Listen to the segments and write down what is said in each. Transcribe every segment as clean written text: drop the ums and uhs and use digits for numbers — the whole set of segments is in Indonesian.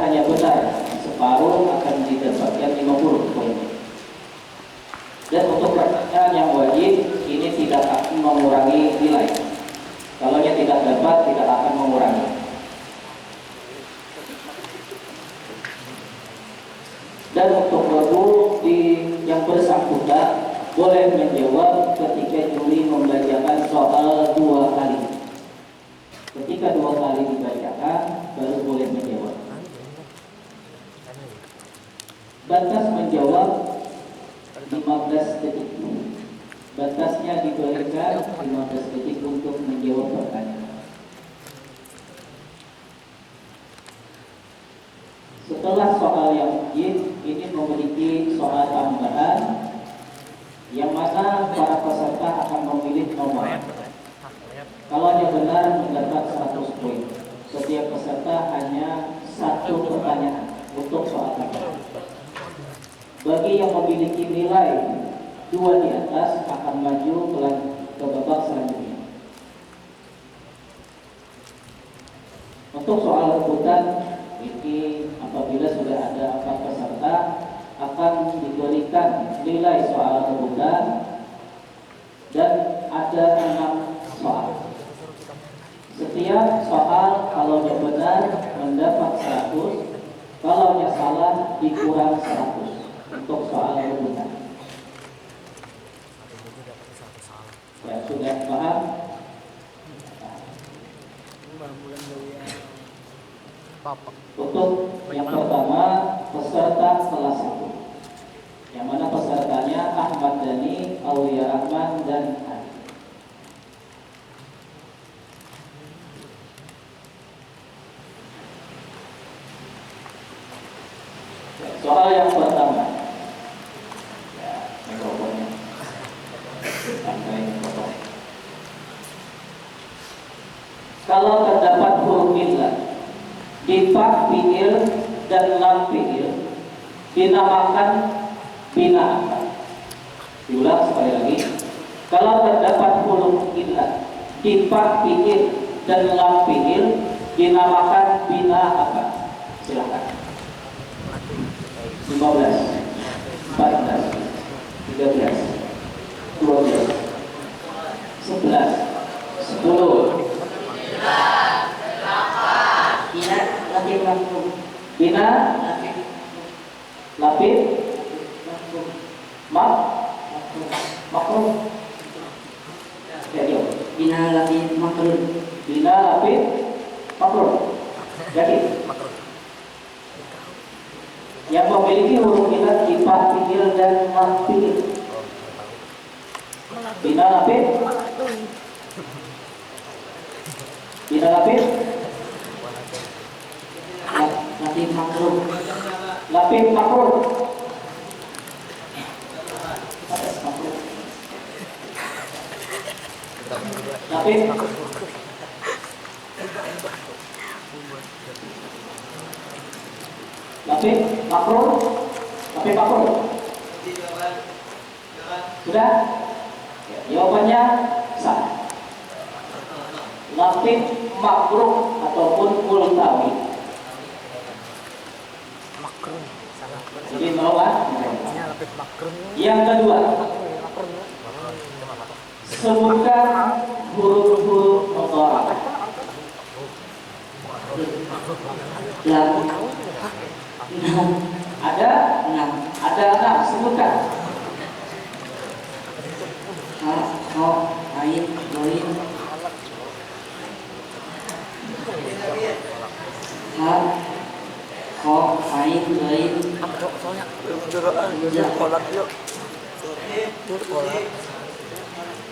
hanya benar separuh akan didapatkan 50 poinnya. Dan untuk pertanyaan yang wajib ini tidak akan mengurangi nilai. Kalau tidak dapat tidak akan mengurangi. Dan untuk ragu yang bersangkutan boleh menjawab ketika juri membacakan soal 2 kali. Ketika 2 kali dibacakan baru boleh menjawab. Batas menjawab 15 detik. Batasnya diberikan 15 detik untuk menjawab pertanyaan. Setelah soal yang wajib, ini memiliki soal tambahan yang mana para peserta akan memilih nomor. Kalau yang benar mendapat 100 poin. Setiap peserta hanya 1 pertanyaan untuk soal tambahan. Bagi yang memiliki nilai 2 di atas akan maju ke babak selanjutnya. Untuk soal rebutan ini apabila sudah ada 4 peserta akan diberikan nilai soal rebutan dan ada 6 soal. Setiap soal kalau yang benar mendapat 100, kalau yang salah dikurang 100 untuk soal rebutan. Ya sudah paham? Untuk yang pertama peserta kelas 1, yang mana pesertanya Ahmad Dhani, Aulia Rahman dan Adi. Soal yang pertama, ya, mikrofonnya sampai mikrofonnya. Kalau terdapat huruf illah di fa, fiil dan lam fiil dinamakan bina apa? Diulang sekali lagi. Kalau terdapat huruf illah di fa, fiil dan lam fiil dinamakan bina apa? Silakan. 15, 14, 13, 12, 11, 10. Bina lapid makruh. Jadi Bina lapid makruh. bina lapid makruh. Jadi yang memiliki huruf illah di fa, fiil dan lam fiil. Bina lapid. Bina lapid. Lapid makruh. Lapid makruh. Lapid lapid makruh. Lapid makruh. Sudah? Ya, jawabannya salah. Lapid makruh ataupun multawi. Jadi nolak. Yang kedua, sebutkan huruf-huruf mudhari'. Ada 6. Sebutkan. Ha, kha, ain, ghain. Ha, kha, ain, ghain.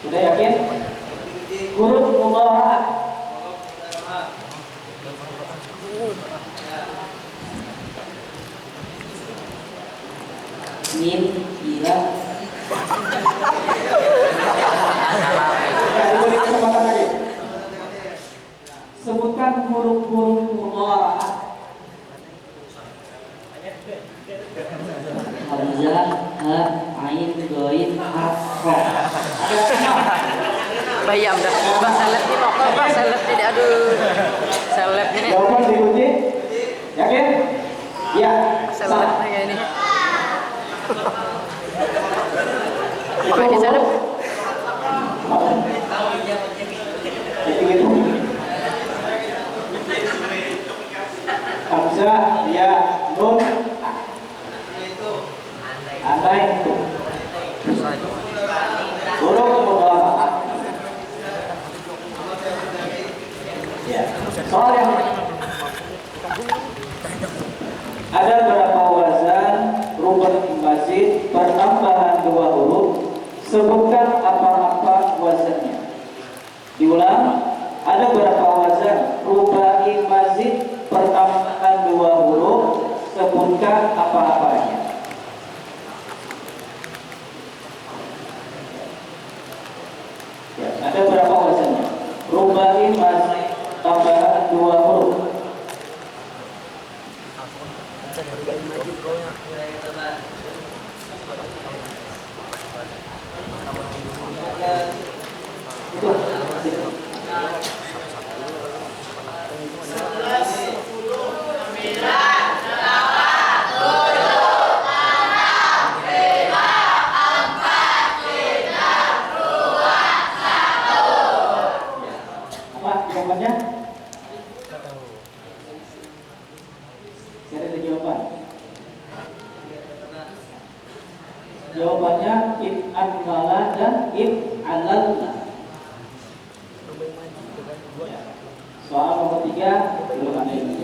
Sudah yakin? Huruf mudhari'. Mim, ila. Sebutkan huruf-huruf mudhari'. Hamzah, ha, ain, ghain, ha, kha. Bayam dah. Bang seleb ni pokok bang seleb ni dia aduh. Seleb ni. Jawaban diuji. Yakin? Ya, Salah salah. kayak ini. Pakai di sana. Hamzah, ya, nun, andai, huruf mudhofah. Ya, soal yang ada berapa wazan rubah mazid pertambahan dua huruf? Sebutkan apa-apa wazannya. Diulang, ada berapa wazan rubai mazid pertambahan dua huruf? Sebutkan apa-apanya. Ya, ada berapa wazannya? Rubai mazid tambahan dua huruf. Apa jawabannya? Saya ada jawaban. Jawabannya if anwala dan if alalna. Soal nomor 3 belum ada ini.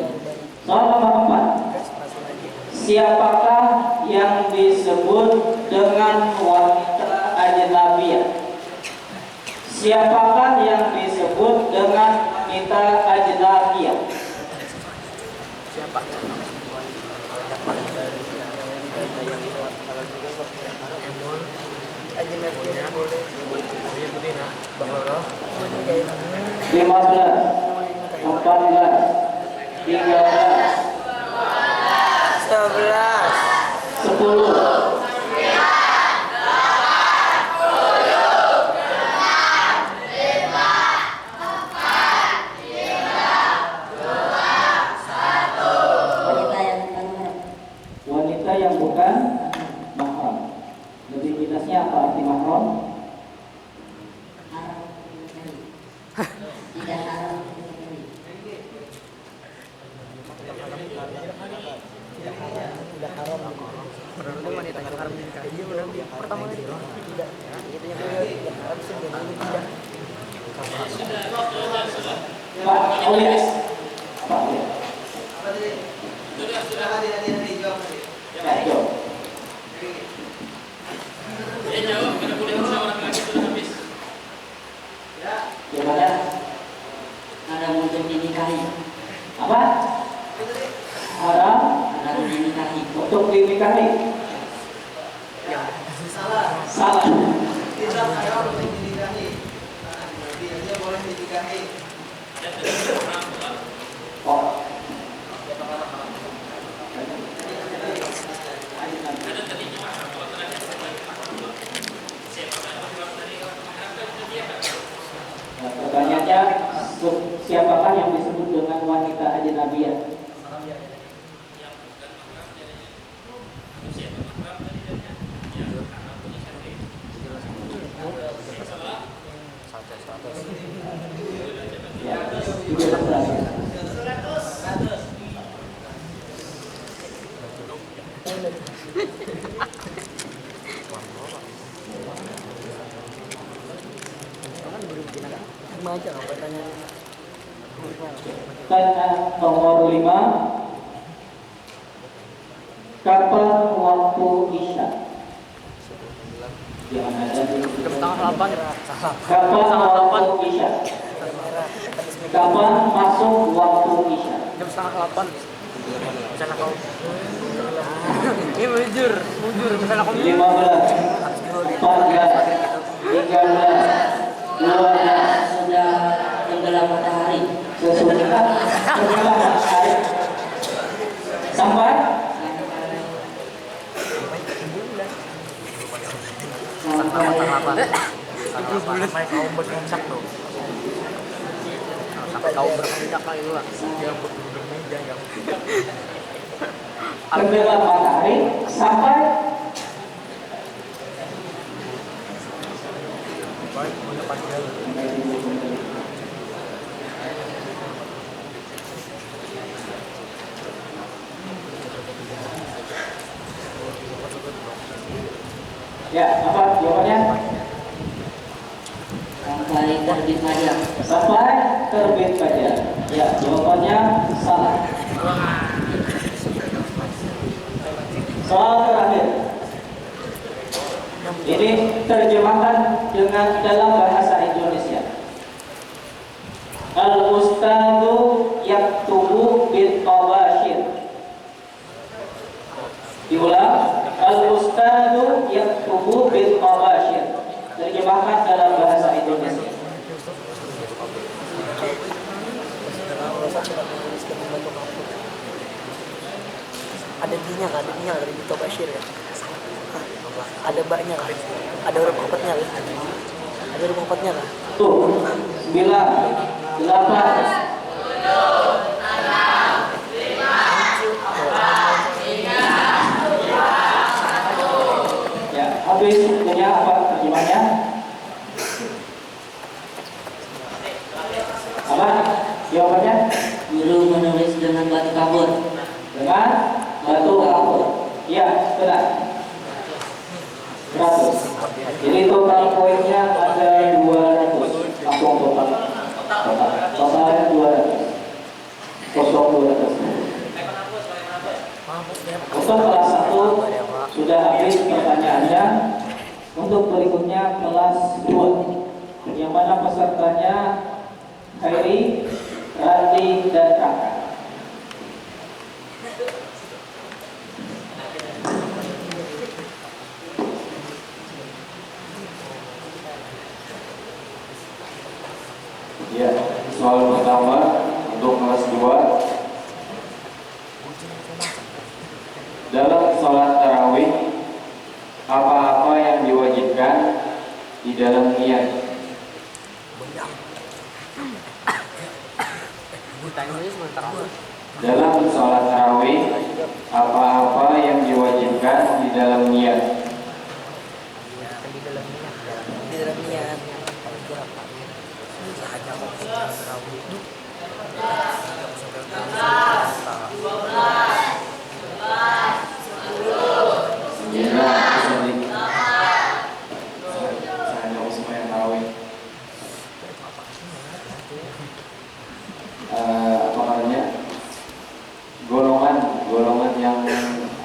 Soal nomor 4. Siapakah yang disebut dengan wanita ajnabiyah? Siapakah yang disebut dengan wanita ajnabiyah? Siapa? Lima belas, 14, 13, 11. 10. Wanita yang bukan mahram. Lebih jelasnya apa arti mahram? Tidak haram. Itu wanita yang haram nikah. Dia udah pertama kali. Tidak. Itu yang dia harus tidak. Pak Olias. Pak Olias. Sudah hadir jawab tadi. Ya, jawab. Dia jawab karena kuliah orang lagi sudah habis. Ya. Jawabannya Haram untuk dinikahi. apa? Haram Haram dinikahi. untuk dinikahi. Salah. Salah. Tidak haram untuk dinikahi. Dia boleh dinikahi. Oh. Nah, pertanyaannya, siapakah yang disebut dengan wanita ajnabiyah? Ya, 13. Tanya nomor 5. Kapan waktu isya? Jangan ada di Jam setengah 8. Kapan waktu isya? Kapan masuk waktu isya? Jam setengah 8. Misalnya kau. Ini mujur. Misalnya kau 15, 14, 13, 12. Sudah tenggelam matahari. Sesudah matahari sampai sampai kau berpuncak tuh. Sampai kau berpuncak lah itu lah. Dia bermeja yang tenggelam matahari sampai ya, apa jawabannya? Sampai terbit fajar. Sampai terbit fajar. Ya, jawabannya salah. Soal terakhir. Ini terjemahkan dengan dalam bahasa Indonesia. Al-Ustadu yaktubu bil tawashir. Diulang. Al-Ustadu yaktubu bil tawashir. Terjemahkan dalam bahasa Indonesia. Ada D-nya kan? Ada D-nya dari Bito Bashir ya? Ada baknya kan? Ada huruf empatnya kan? Ada huruf empatnya kan? Tuh, 9, 8, ya, habis punya apa terjemahnya? Apa? Jawabannya? Guru menulis dengan batu kabur. Dengan batu kapur. Ya, benar. 100. Jadi total poinnya ada 200. Langsung total 200. Kosong 200. Untuk kelas 1 sudah habis pertanyaannya. Untuk berikutnya kelas 2, yang mana pesertanya Khairi, Randi, dan Kakak. Ya, soal pertama untuk kelas 2. Dalam sholat tarawih, apa-apa yang diwajibkan di dalam niat? Dalam sholat tarawih, apa-apa yang diwajibkan di dalam niat? Di dalam niat. Apa namanya, golongan yang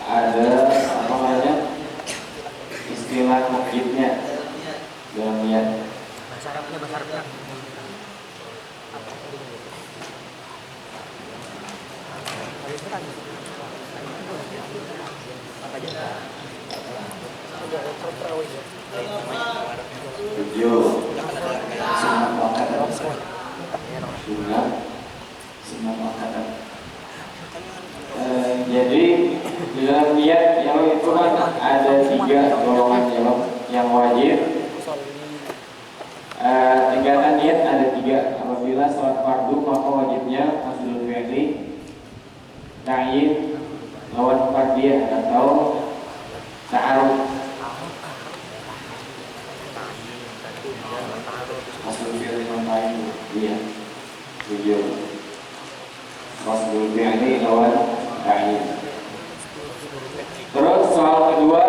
ada apa namanya istilah wajibnya dalam niat. Bahasa Arabnya. Video sunat makanan, sunat makanan. Jadi di dalam niat yang itu kan ada 3 golongan yang wajib. Tingkatan niat ada 3. Apabila sholat fardu maka wajibnya qasdul fi'li, ta'yin, lawan fardiyah atau ta'aruf. Qasdul fi'li lawan ta'yin, iya, jujur. Qasdul fi'li lawan ta'yin. Terus soal kedua,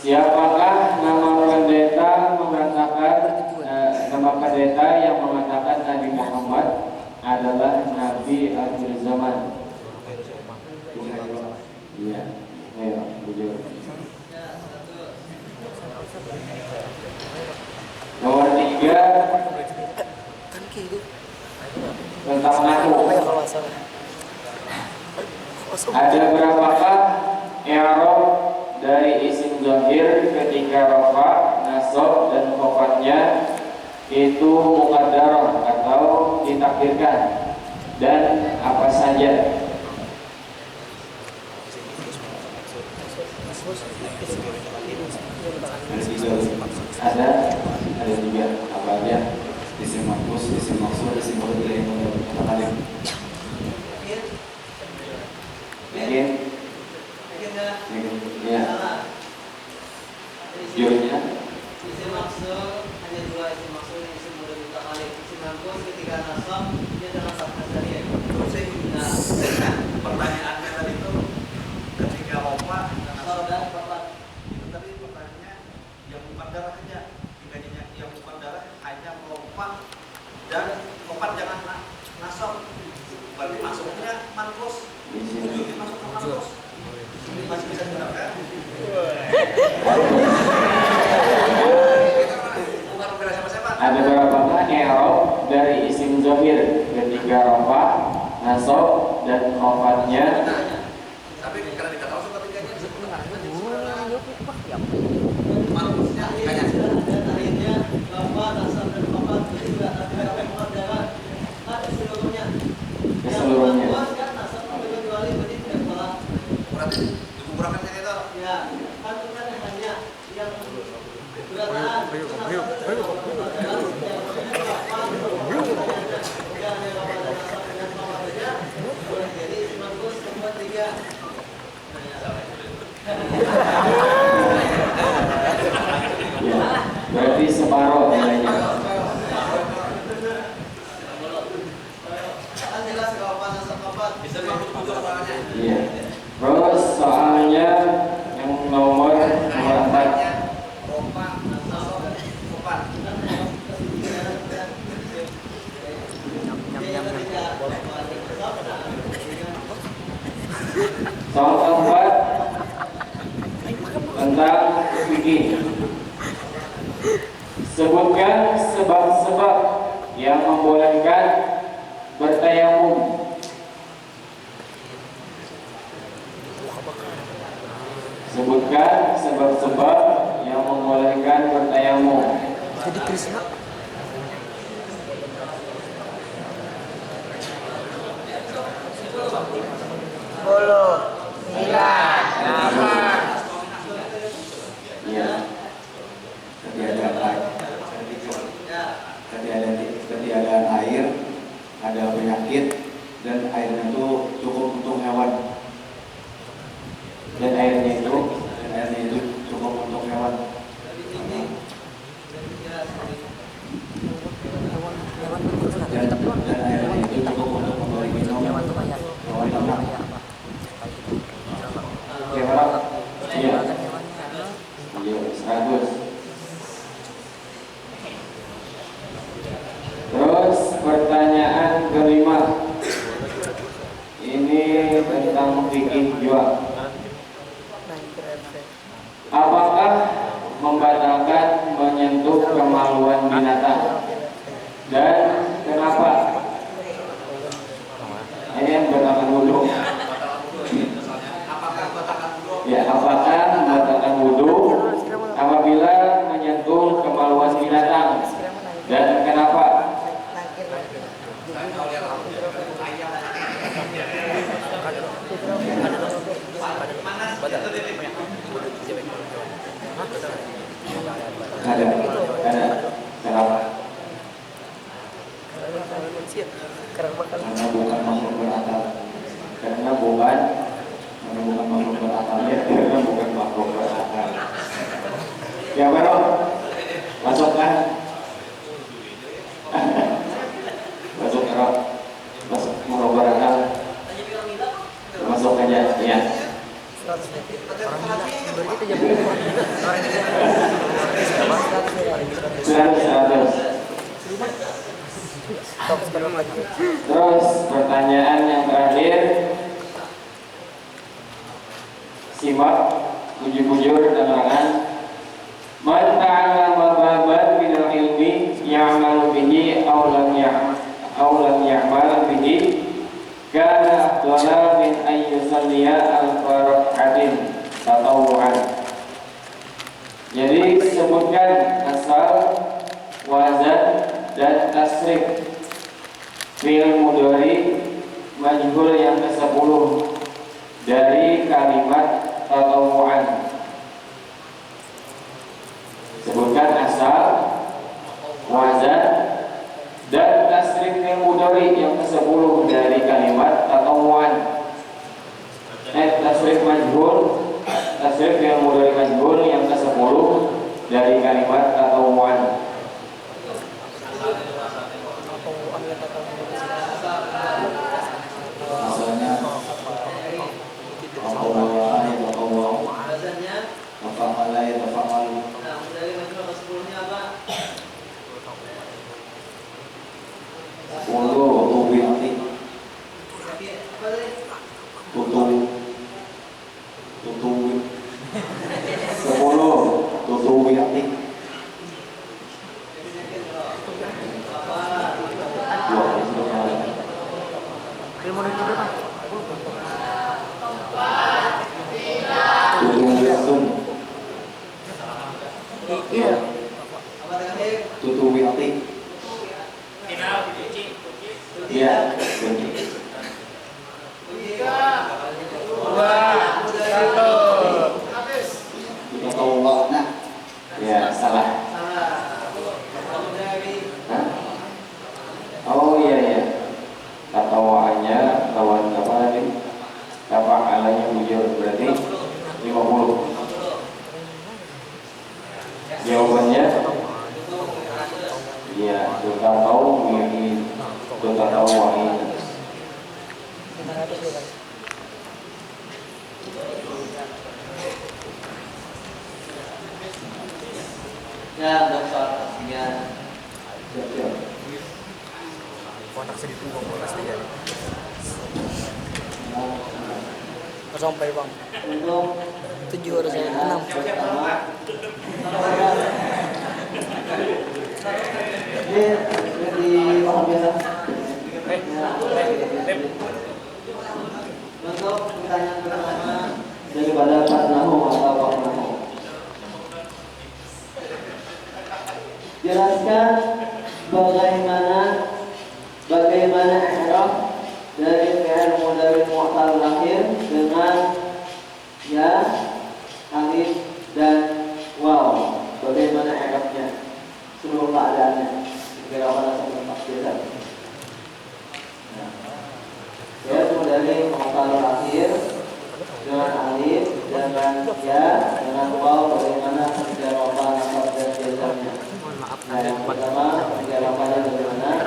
siapakah nama pendeta yang mengatakan Nabi Muhammad adalah Nabi akhir zaman? Iya, ayo, jujur. Nomor 3, tentang nahu. Ada berapakah i'rab dari isim zahir ketika rafa, nasab, dan khofatnya itu muqaddarah atau ditakdirkan, dan apa saja? Ada 3. Apa aja? Isim maf'ul, isim maksud, isim maf'ul, isim maf'ul. Yakin? Ya. Jurnya. Isim maksud hanya dua isim maksud yang isim mudhari muta'alliq. Isim manqus ketika nasab dia adalah fathah syariah. Nah, Pertanyaannya tadi itu ketika opa nasab dan fathah. itu tadi pertanyaannya yang bukan darah aja, tingkahnya yang bukan darah hanya opa dan opat jangan nasab. Berarti masuknya manqus. Jadi masuk ke manqus. Masih bisa digunakan. Bukan beda siapa-siapa. Ada berapakah i'rab dari isim zahir ketika rafa, nasab dan khofatnya? Tapi karena kita tahu suka tiganya disebut manqusnya tiganya. Dan akhirnya bapak nasab dan fathah itu juga ada muqaddarat. Ada seluruhnya. Keseluruhannya. Yang manqus kan nasab kecuali berarti tidak salah. Berarti dikumpulkannya itu. Ya, kan itu kan hanya yang berataan. Jadi manqus tempat tiga. Ya, berarti separuh nilainya. Kan jelas kalau apa nasab kapan. Bisa dibutuh soalnya. Iya. Terus soalnya yang nomor 4. Ropa, nasab, opat. Soal keempat tentang fikih. Sebutkan sebab-sebab yang membolehkan bertayamum. Sebutkan sebab-sebab yang membolehkan bertayamum. Jadi Krishna Iya. Ketiadaan air, ada penyakit, dan airnya itu cukup untuk hewan. Dan airnya itu Cukup untuk hewan. Dan airnya itu cukup untuk memberi minum hewan ternak. oke berapa? Iya. Iya, 100. Terus pertanyaan kelima. Ini tentang fikih juga. Apakah membatalkan menyentuh kemaluan binatang? Dan kenapa? Ini yang batalkan wudhu. Ya, apakah membatalkan wudhu apabila menyentuh kemaluan binatang? Dan kenapa? Ada. Kenapa? Karena bukan makhluk berakal. Karena bukan makhluk berakal. Ya, karena bukan makhluk berakal. Ya, Bro. Masuk kan? Masuk kan? Masuk makhluk berakal. Masuk aja, ya. Terus pertanyaan yang terakhir, simak bujur-bujur keterangan. Man ta'allama baban minal ilmi ya'malu bihi aw lam ya'mal bihi kana afdala min an yusalliya al-farqatin tatawu'an. Jadi sebutkan asal, wazan dan tasrif fi'il mudhari majhul yang ke-10 dari kalimat tatawu'an. Sebutkan asal, wazan dan tasrif fi'il mudhari yang ke-10 dari kalimat tatawu'an. Tasrif majhul tasrif yang mudhari majhul yang ke-10 dari kalimat tatawuan. Asalnya tatawwa ya tatawwa, Bahasanya, tafa'ala ya tafa'al. nah, dari majhul ke 10-nya apa? 10 tubi'ati, Apa tadi? tutuwi 10 tutuwi'ati. Ilmu dari itu kan. Tutuwi'atun, Iya. Apa tadi? tutuwi'ati. Iya, benar. Tatawwa'na. Ya, salah. Salah. Kamu dari Hah? Oh iya ya. Tatawaannya lawan apa tadi? Tafa'alanya bujur berarti 50. Jawabannya iya, kita tahu ini kita tahu ini. ya, untuk soal pastinya. Siap-siap. Kotak seribu pasti ya. Sampai bang. Untuk 7 harus saya 6. Ini dipahami ya. Untuk pertanyaan pertama daripada fatnahu atau waqnahu. Jelaskan bagaimana i'rab dari fi'il mudhari mu'tal akhir dengan ya, alif dan waw. Bagaimana i'rabnya seluruh keadaannya? Kira pada sebelum tafsiran. Fi'il mudhari mu'tal akhir dengan alif dengan ya dengan waw, bagaimana jawaban atau dan jazamnya. Nah, yang pertama jawabannya bagaimana?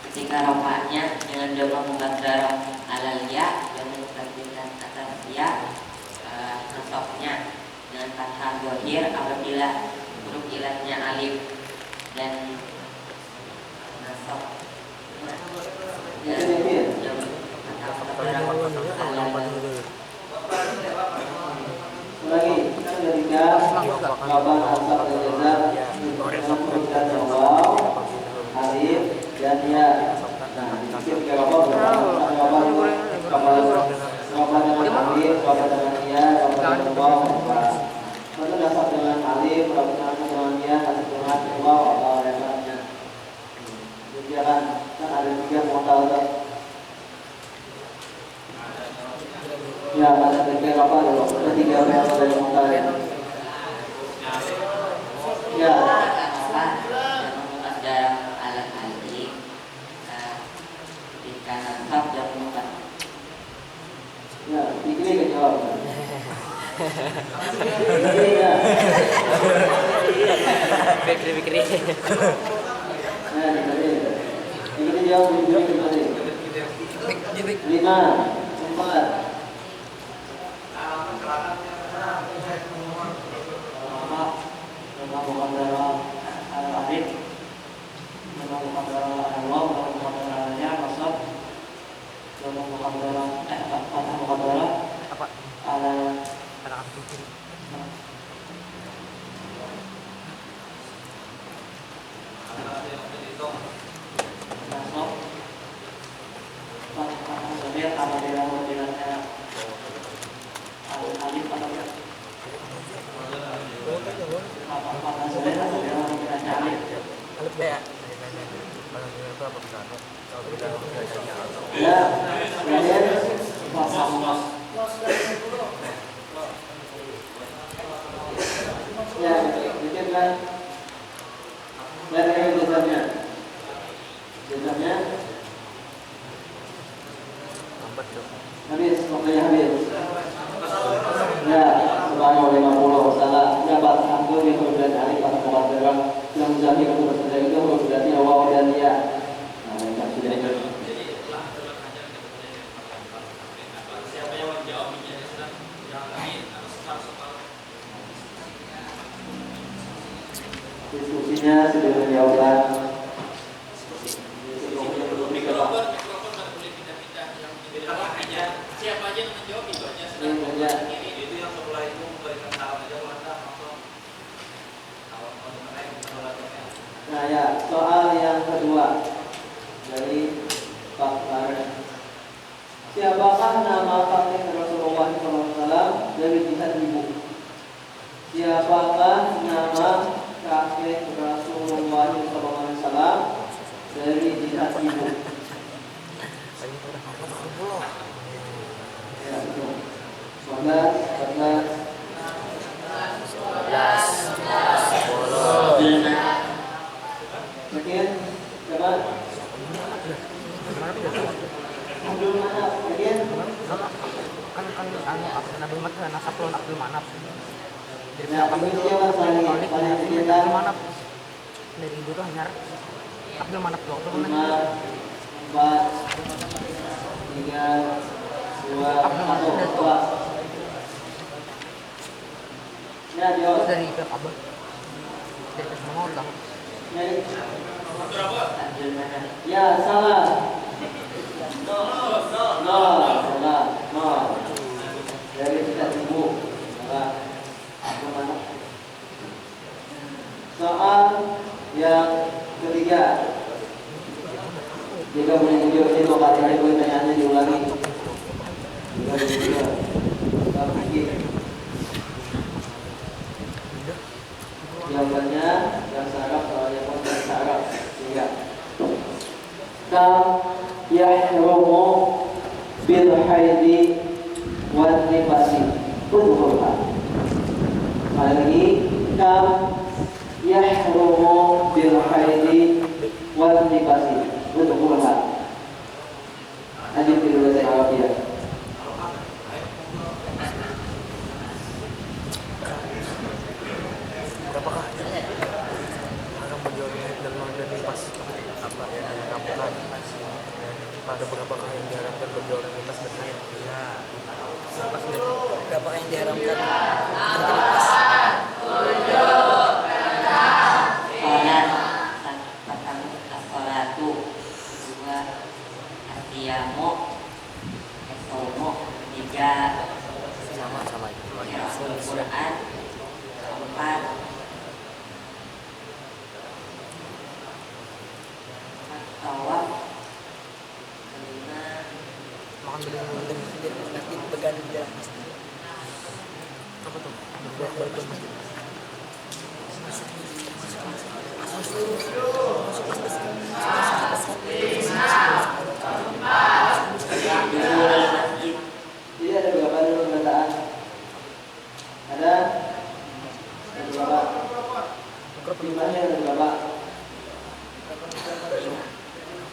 Ketika rofaknya dengan doma muqaddarah alal ya dan menggantikan atas ya, nasabnya dengan fathah zahir apabila huruf ilahnya alif dan nasab Lagi ketika jawaban asal dan jazam menyebutkan waw, alif dan ya. Nah, ketika jawaban jawaban dengan alif, jawaban dengan ya, jawaban dengan waw. Maka dasar dengan alif, jawaban dengan ya, dasar dengan waw atau referensinya. Jangan kan ada 3 modal kan. Ya, ada 3 apa dulu? Ada 3 modal dari modal ya. Ya. Ya, ini kan jawab. Iya. Pikir-pikir. Nah, ini jawab ini tadi. 5, 4. Bukan dalam alif, bukan dalam waw, bukan dalam ya, masuk, bukan dalam bukan dalam Apa? ala Anak aku. masuk. Sebenarnya apa dalam modelnya alif atau ya? Apa sebenarnya dalam modelnya alif? Alif ya. Ya, kemudian pasang. Ya, bikin kan? Dari jazamnya. Jazamnya habis, waktunya habis. bi huruf alif atau muqaddarah yang muzakir untuk bersaudara itu huruf berarti waw dan ya. Nah, yang sudah itu. Siapa yang menjawab ini sudah yang lain atau soal-soal Diskusinya sudah menjawabkan. mikrofon dan boleh pindah-pindah yang berbeda aja. Siapa aja yang menjawab itu aja sudah. Itu yang sebelah itu memberikan salam aja Wanda atau Nah ya, soal yang kedua dari Pak Farhan. Siapakah nama kakek Rasulullah SAW dari jihad ibu? Siapakah nama kakek Rasulullah SAW dari jihad ibu? Ya, 11, 14. Sekian, coba. Abdul Manaf, sekian. Nabi Muhammad nasab Abdul Manaf. Nah, ini siapa paling sekitar? Abdul Manaf. Dari itu hanya Abdul Manaf doang. 5, 4, 3, 2, 1. Ya, jawab. Dari Pep Abel. Dari Pep Mangor lah. Ya, salah. Salah. Dari kita ibu. Salah. Soal yang ketiga. Jika punya video ini lokasi hari boleh tanyaannya diulangi. Jika punya video, kita pikir. Jawabannya bahasa Arab, soalnya pun bahasa Arab. Tiga. Kam yahrumu bil haidi wan nifasi. Udhulha. Kali lagi. Kam yahrumu bil haidi wan nifasi. Udhulha. Lanjut dulu bahasa Arab ya. Berapakah haram berjual dan lintas apa yang diharamkan? Pada berapakah yang diharamkan berjual dan lintas bermain? Ya, berapakah yang diharamkan? Sholat pertama as-sholatu, kedua as-siyamu, as-saumu, tiga Sama itu. qiraatul Quran, keempat tawaf, kelima Makan beli nanti begadang jalan masjid. Apa tuh? Balik ke masjid. duduk masjid. Jadi ada berapa dulu perkataan? Ada berapa? Jumlahnya ada berapa?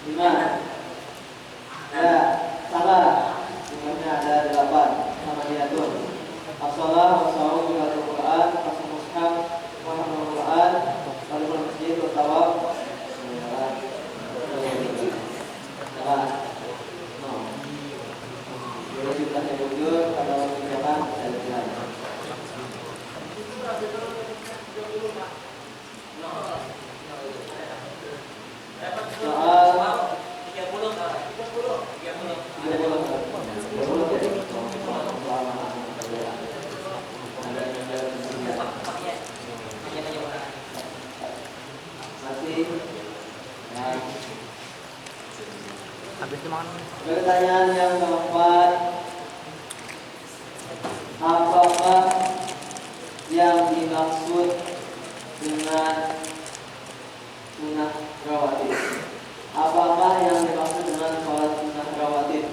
5. Ya, salah. Jumlahnya ada 8. Sama diatur. As-shalah, as-saum, qiraatul Quran, as-mushaf, wa hamlul Quran, salihul masjid, wa tawaf. Salah. No. Boleh jumlahnya jujur, kalau jangan saya bilang. Soal 30. Habis itu makan. Pertanyaan yang keempat, apakah yang dimaksud dengan sunnah rawatib? Apakah yang dimaksud dengan sholat sunnah rawatib?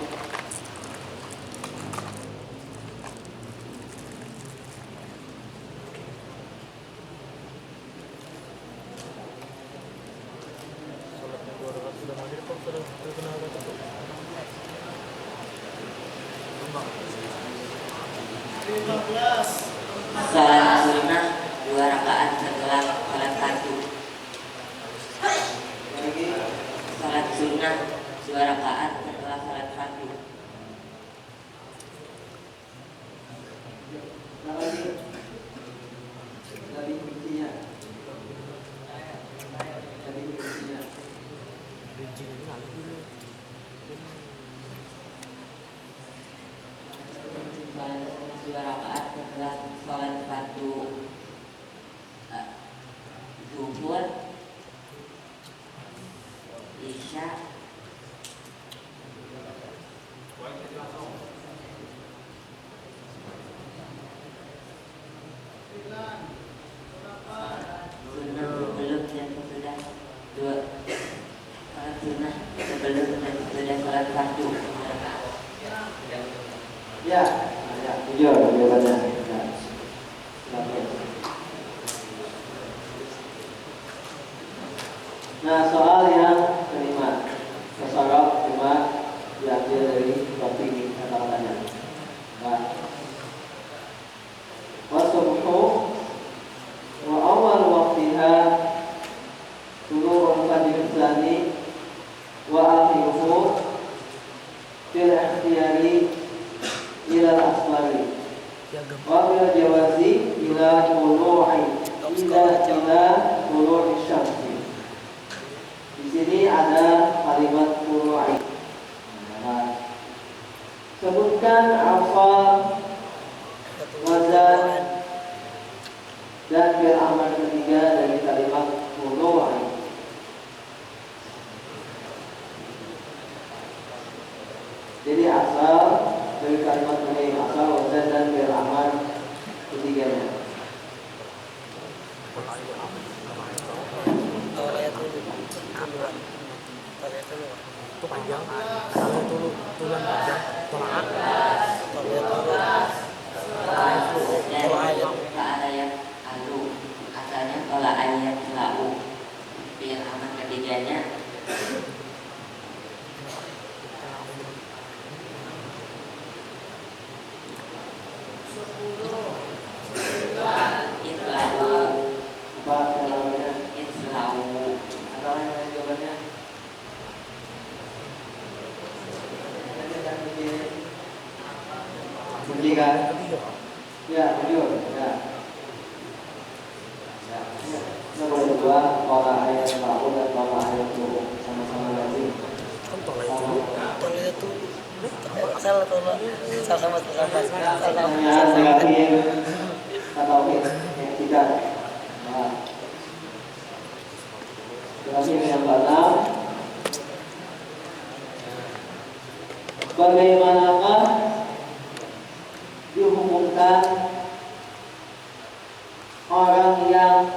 Salat sunnah 2 rakaat setelah salat fardu. Salat sunnah 2 rakaat setelah salat fardu. Salat 2 rakaat setelah salat fardu zuhur, isya, sunnah sebelum dan sesudah 2 salat sunnah sebelum dan sesudah salat fardu. Ya, jujur jawabannya. Ya. Silakan. Nah, soal yang kelima, kesorok cuma diambil dari topik ini kata-katanya. Nah, wasubhu wa awal waqtiha tulu'ul fajr tsani wa akhiruhu fil ikhtiyari ila al-asfari wa bil jawazi ila tulu'i syamsi. Di sini ada kalimat tulu'i. Nah, sebutkan hafal, wazan dan fi'il amr ketiga dari kalimat tulu'i. Jadi asal dari kalimat tulu'i, asal, wazan dan fi'il amr ketiganya. Itu panjang, kalau dulu tulang panjang, tolak, Dan ayat alu, asalnya tolak ayat lau. Fi'il amr ketiganya itlau. Apa jawabannya? Itlau. Apa jawabannya? Bunyi kan? Ya, jujur. Ya. Kita boleh dua pola ayat lau dan pola ayat tuh sama-sama lazim. kan tolak itu, salah Pertanyaan terakhir atau yang tidak. Nah, terakhir yang keenam. Bagaimanakah dihukumkan orang yang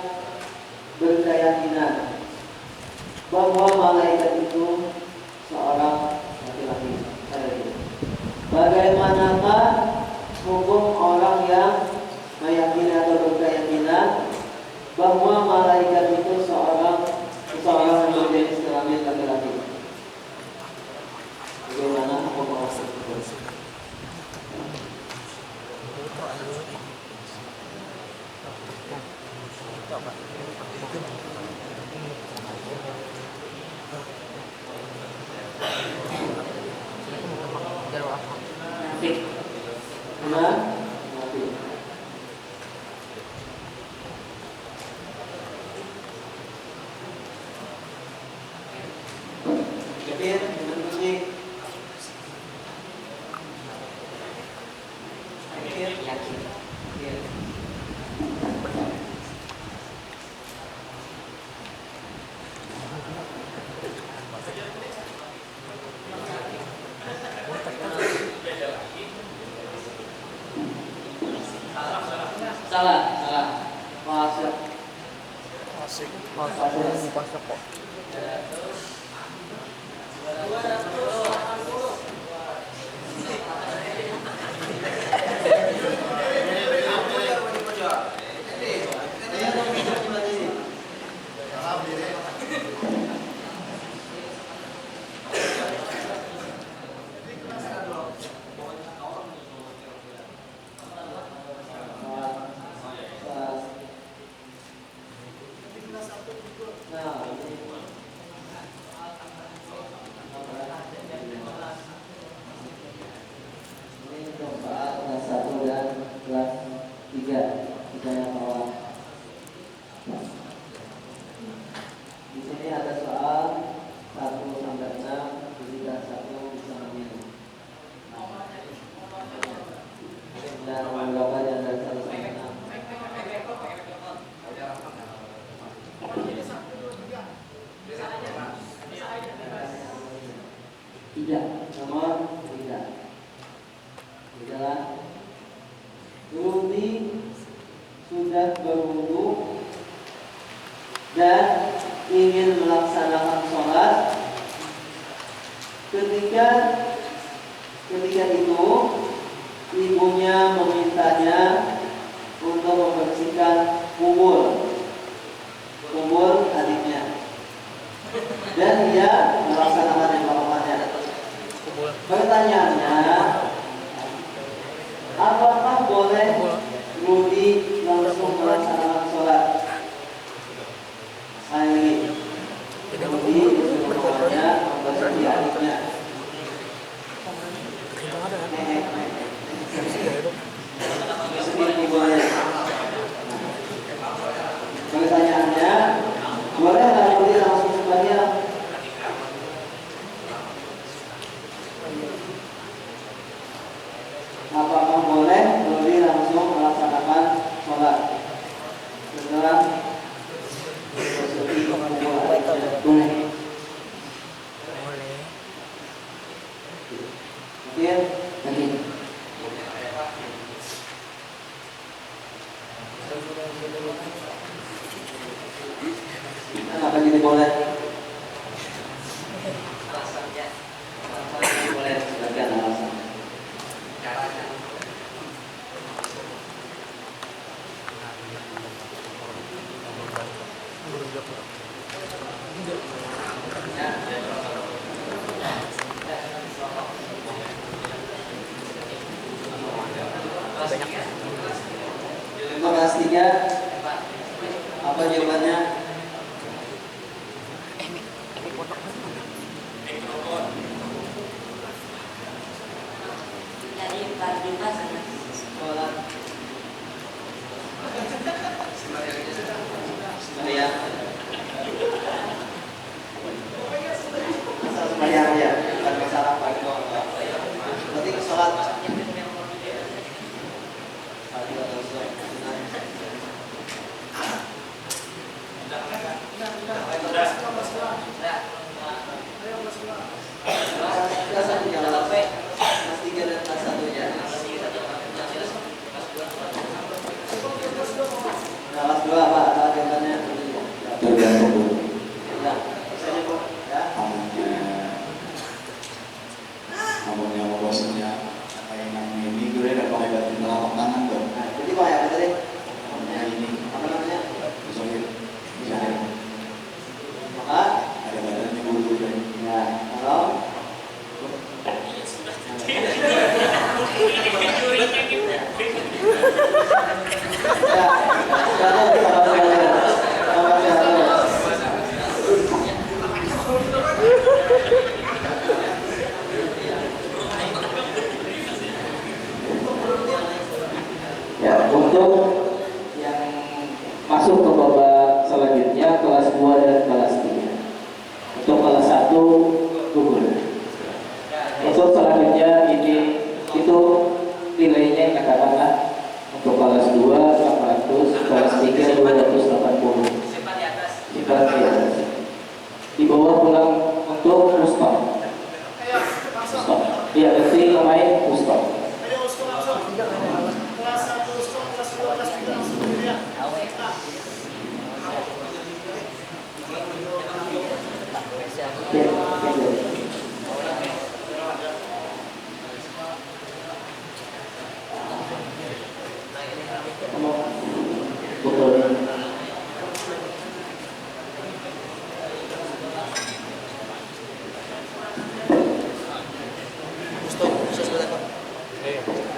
berkeyakinan bahwa malaikat itu seorang laki-laki? Bagaimanakah hukum orang yang meyakini atau berkeyakinan bahwa malaikat itu seorang yang berjenis kelamin laki-laki? Bagaimana hukum orang tersebut? Nafik. Benar? Nabi. Kebir, bunyi. Yakin. Salah. Masuk. asik, pas kok. ibunya memintanya untuk membersihkan kubur adiknya, dan dia melaksanakan yang melakukannya. Pertanyaannya, apakah boleh Rudi langsung melaksanakan sholat? Saya lagi, Rudi disuruh mamanya membersihkan adiknya. Pertanyaannya, boleh nggak Rudi langsung sembahyang? Apakah boleh Rudi langsung melaksanakan sholat setelah bersuci boleh? Mungkin. Kenapa jadi boleh? Alasannya boleh sebagian alasan. Caranya. Untuk kelas 3, apa jawabannya? Dari Pak Dimas Sholat sembahyang. Asal sembahyang ya, bukan masalah pagi doang. Berarti sholat pagi atau sore. Kelas 1 jangan sampai kelas 3 dan kelas 1-nya. Kelas 2 apa? Apa jawabannya? Tergantung Bu. Ya, misalnya Bu, ya. Kamunya mau bosnya kayak yang ini gue udah pakai batu telapak tangan dong. Nah, jadi Pak ya, apa tadi? Kamunya ini Apa namanya? misalnya Maka, ada badannya bulu deh. ya, kalau ya, sekarang kita bahas Ya, untuk yang masuk ke babak selanjutnya kelas 2 dan kelas 3. Untuk kelas 1 gugur. Untuk selanjutnya ini itu nilainya katakanlah untuk kelas 2 800, kelas 3 280. simpan di atas. Simpan di atas. Di bawah pulang untuk push-stop. Stop. Iya, berarti pemain push-stop. Ya, betul.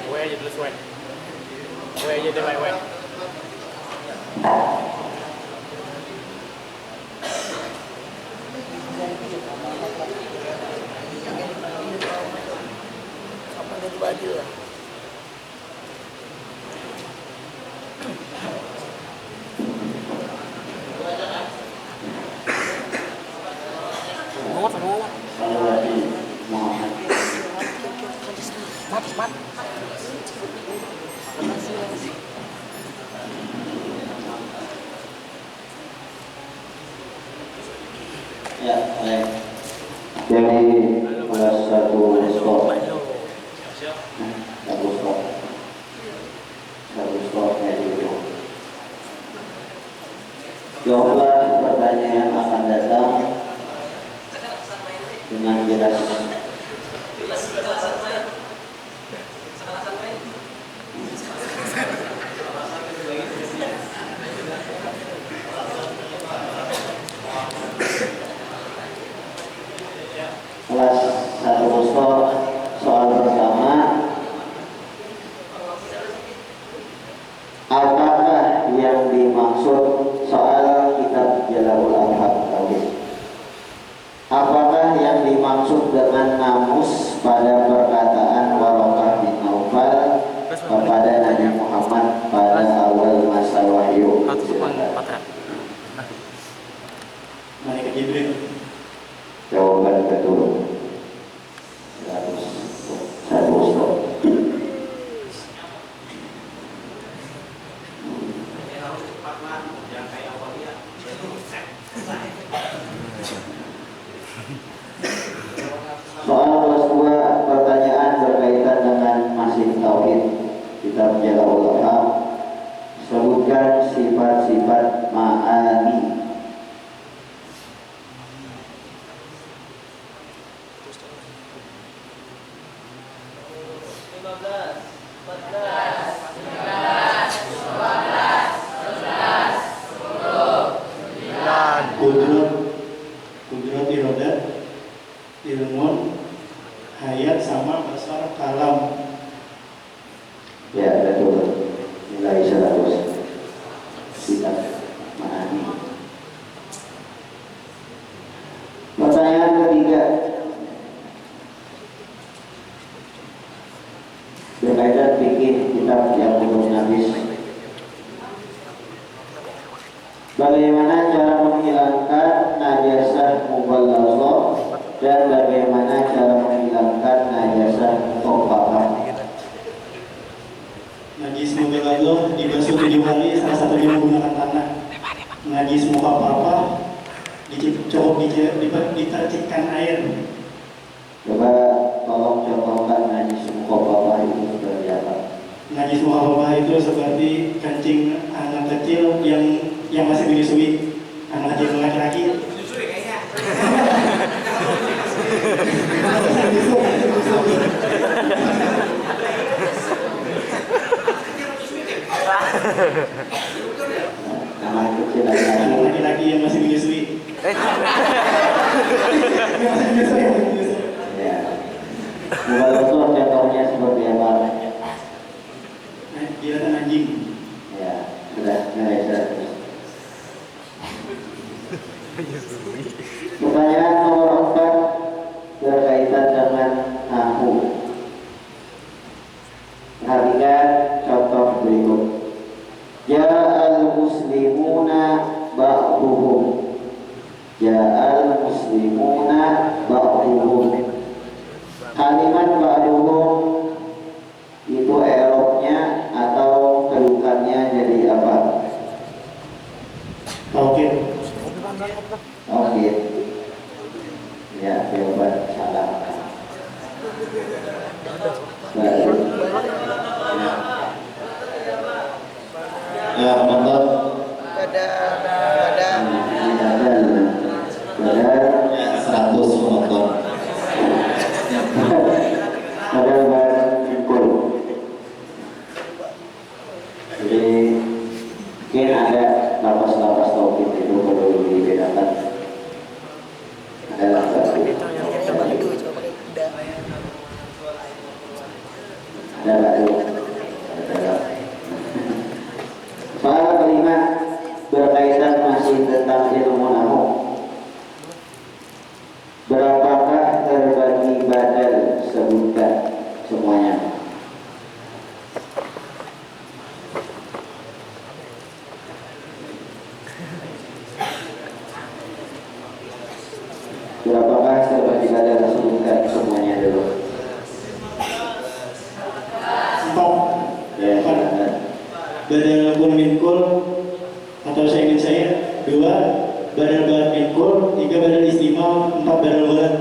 Gue aja dulu swag. Gue aja deh, gue. Apa dari Badil lah? Salawati Muhammad. Ya, baik. Dari kelas 1 stop. Satu stop. Satu stop kayak gitu. Jawablah pertanyaan yang akan datang dengan jelas. Kelas 1 Musto, soal pertama, apakah yang dimaksud soal kitab Jalalaul Afham tauhid? Apakah yang dimaksud dengan namus pada perkataan Waraqah bin Naufal kepada Nabi Muhammad pada awal masa wahyu? Malaikat Jibril. Jawaban betul. 1 Musto. Soal kelas 2, pertanyaan berkaitan dengan masih tauhid kitab Jalalaul Afham. Sebutkan sifat-sifat ma'ani. Kudrat irodat, ilmun, hayat sama basar kalam. Ya betul. Nilai 100. Sifat ma'ani. Pertanyaan ketiga berkaitan fikih kitab yang belum habis. Bagaimana cara menghilangkan najasah mughalladah dan bagaimana cara menghilangkan najasah muqaffafah? Najis mughalladah dibasuh 7 hari, salah satunya menggunakan tanah. Najis muqaffafah cukup ditertibkan air. Coba tolong contohkan najis muqaffafah itu seperti apa? Najis muqaffafah itu seperti kencing anak kecil yang masih menyusui, anak kecil laki-laki. Anak kecil Laki-laki yang masih menyusui. Ya. Mughalladah contohnya seperti apa? Jilatan anjing. Ya, sudah nilai 100. Pertanyaan nomor 4 berkaitan dengan nahu. Perhatikan contoh berikut. Ja'al muslimuna ba'duhum. Ja'al muslimuna ba'duhum. Kalimat ba'duhum itu i'rabnya atau kedudukannya jadi apa? Tauhid. Tauhid. Ya, jawaban salah. Baik. Ya, penonton. Ya, 100 penonton. Ada barang simpul. Jadi mungkin ada lapas-lapas tauhid itu perlu dibedakan. Adalah satu. Ada batu. Soal kelima berkaitan masih tentang ilmu nahu. Berapakah terbagi badal? Sebutkan semuanya. Berapakah terbagi badal? Sebutkan semuanya dulu. 4. Ya, silakan. Badal pun minkul atau saya ingin saya 2 badal barat minkul, 3 badal istimal, 4 badal barat.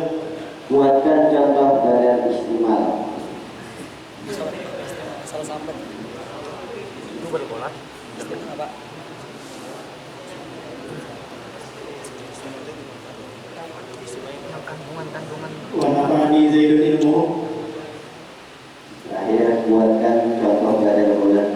Buatkan contoh badal istimal. Salah sambet. Itu baru bola. Apa? Kandungan. Wa nafa'ani zaidun ilmu. Terakhir buatkan contoh badal bulan.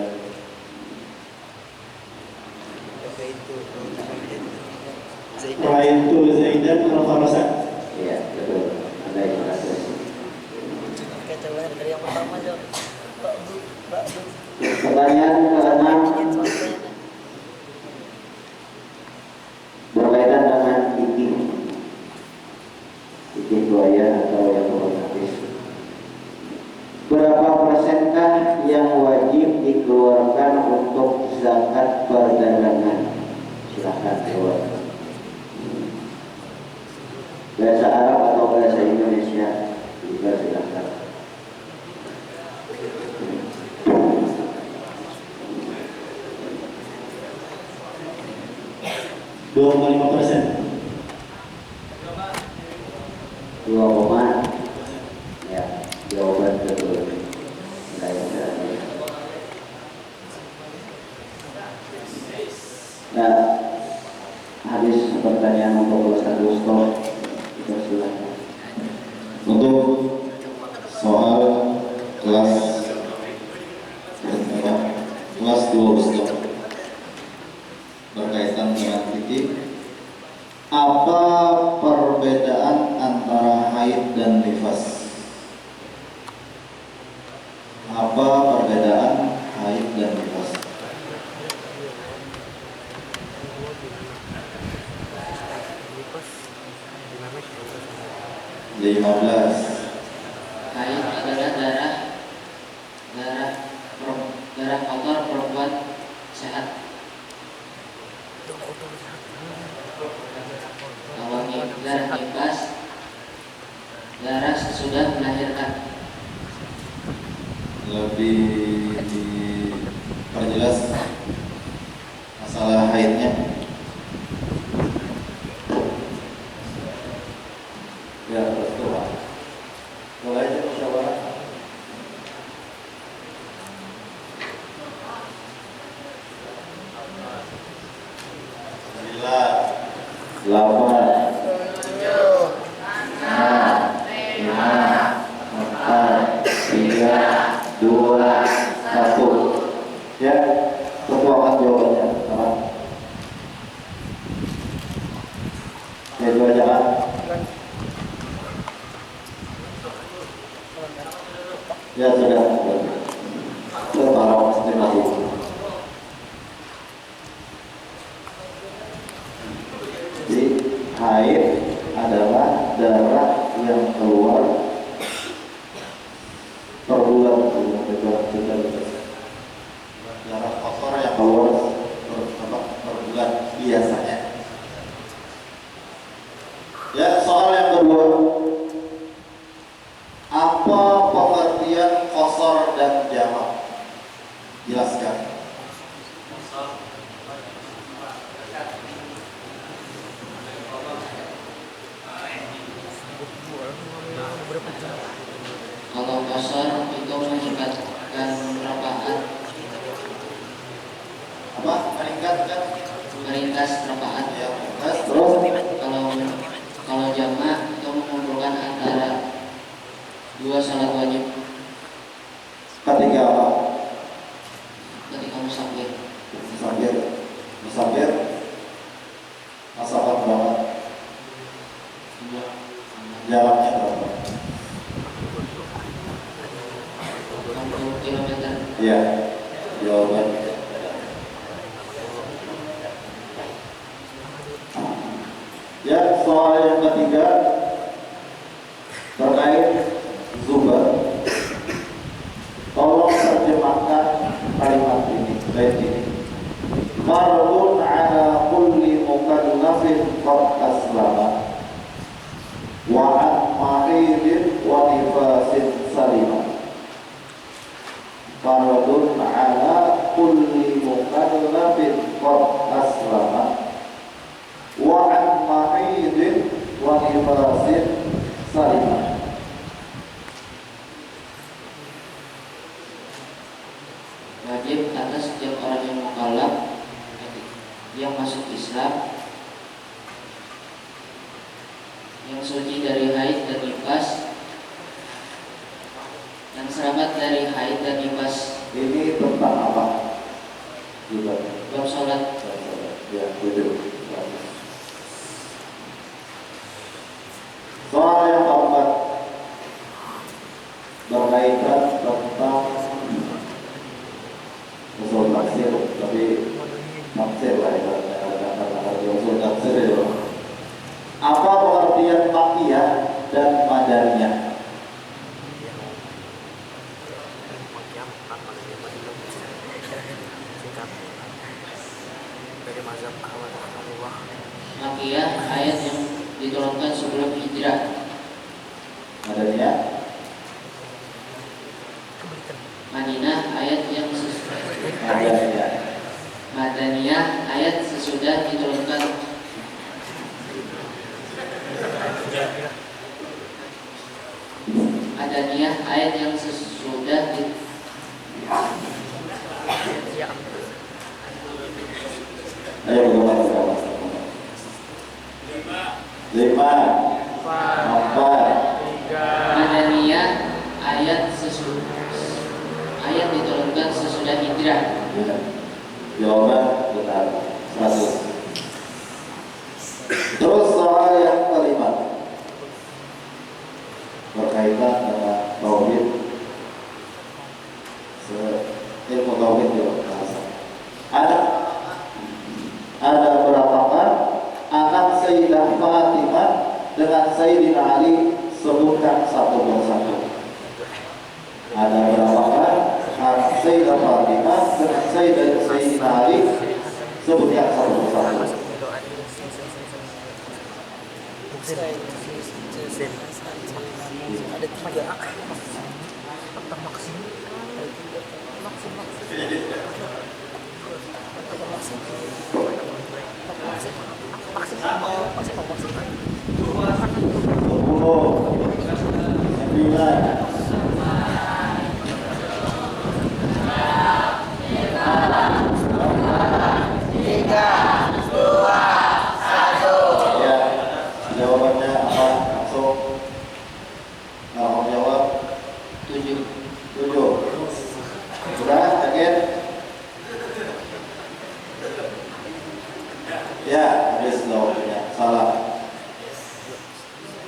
Pertanyaan keenam berkaitan dengan titik buaya atau yang otomatis. Berapa persenkah yang wajib dikeluarkan untuk zakat perdagangan? Silahkan jawab. Bahasa Arab atau bahasa Indonesia juga silahkan. 2,5%. 2, ya, jawaban betul. Nah, habis pertanyaan untuk Ustaz Gusto, silakan. Untuk soal kelas 12 berkaitan dengan titik, apa perbedaan antara haid dan nifas? Apa perbedaan haid dan nifas? Di 15. Haid adalah darah kotor perempuan sehat. Kalau darah nifas, darah sesudah melahirkan. Lebih diperjelas masalah haidnya. Ya, betul. Mulai aja musyawarah. Delapan, 2, 1. Ya, ketuakan jawabannya. Apa? Ya, dua jalan. Ya sudah. Tertaruh terima kasih. Jadi haid adalah darah yang keluar per bulan. Darah kotor yang keluar per bulan biasanya. Ya, soal yang kedua, apa pengertian qasar dan jamak? Jelaskan. Kalau qasar itu meningkatkan rakaat, Apa? Meningkatkan meringkas rakaat. ya, ringkas. Terus Kalau jamak itu mengumpulkan antara dua salat wajib ketiga apa? ketika musafir. Musafir masalah berapa? Jaraknya berapa? 60 km. Iya, jawaban. Ya, soal yang ketiga terkait zubar. Tolong terjemahkan kalimat ini, bait ini. Fardun ala kulli mukallafin qad aslama wa an ma'idin wa nifasin salima. Fardun ala kulli mukallafin qad aslama wa an ma'idin wa nifasin salima. Wajib atas setiap orang yang mukallaf yang masuk Islam, yang suci dari haid dan nifas, yang selamat dari haid dan nifas. Ini tentang apa? Juga. Bab sholat. Ya, betul. Soal yang keempat berkaitan tentang Singkat dari mazhab Ahmad rahimahullah. Makiyah ayat yang diturunkan sebelum hijrah. Madaniyah. Madinah ayat yang Madaniyah. Madaniyah ayat sesudah diturunkan. Madaniyah ayat yang sesudah Ayo berapa? 5, 4, Madaniyah ayat diturunkan sesudah hijrah. ya. Jawaban benar 100. Terus soal yang kelima berkaitan dengan tauhid. Ilmu tauhid juga bahasa. Ada berapakah anak Sayyidah Fatimah dengan Sayyidina Ali? Sebutkan satu persatu. Ada berapakah anak Sayyidah Fatimah dengan Sayyidina Ali? Sebutkan satu persatu. Ada 3 Ya, jawabannya apa? Langsung. Nah, mau jawab 7. 7. Sudah, yakin? Ya, habis jawabannya. Salah.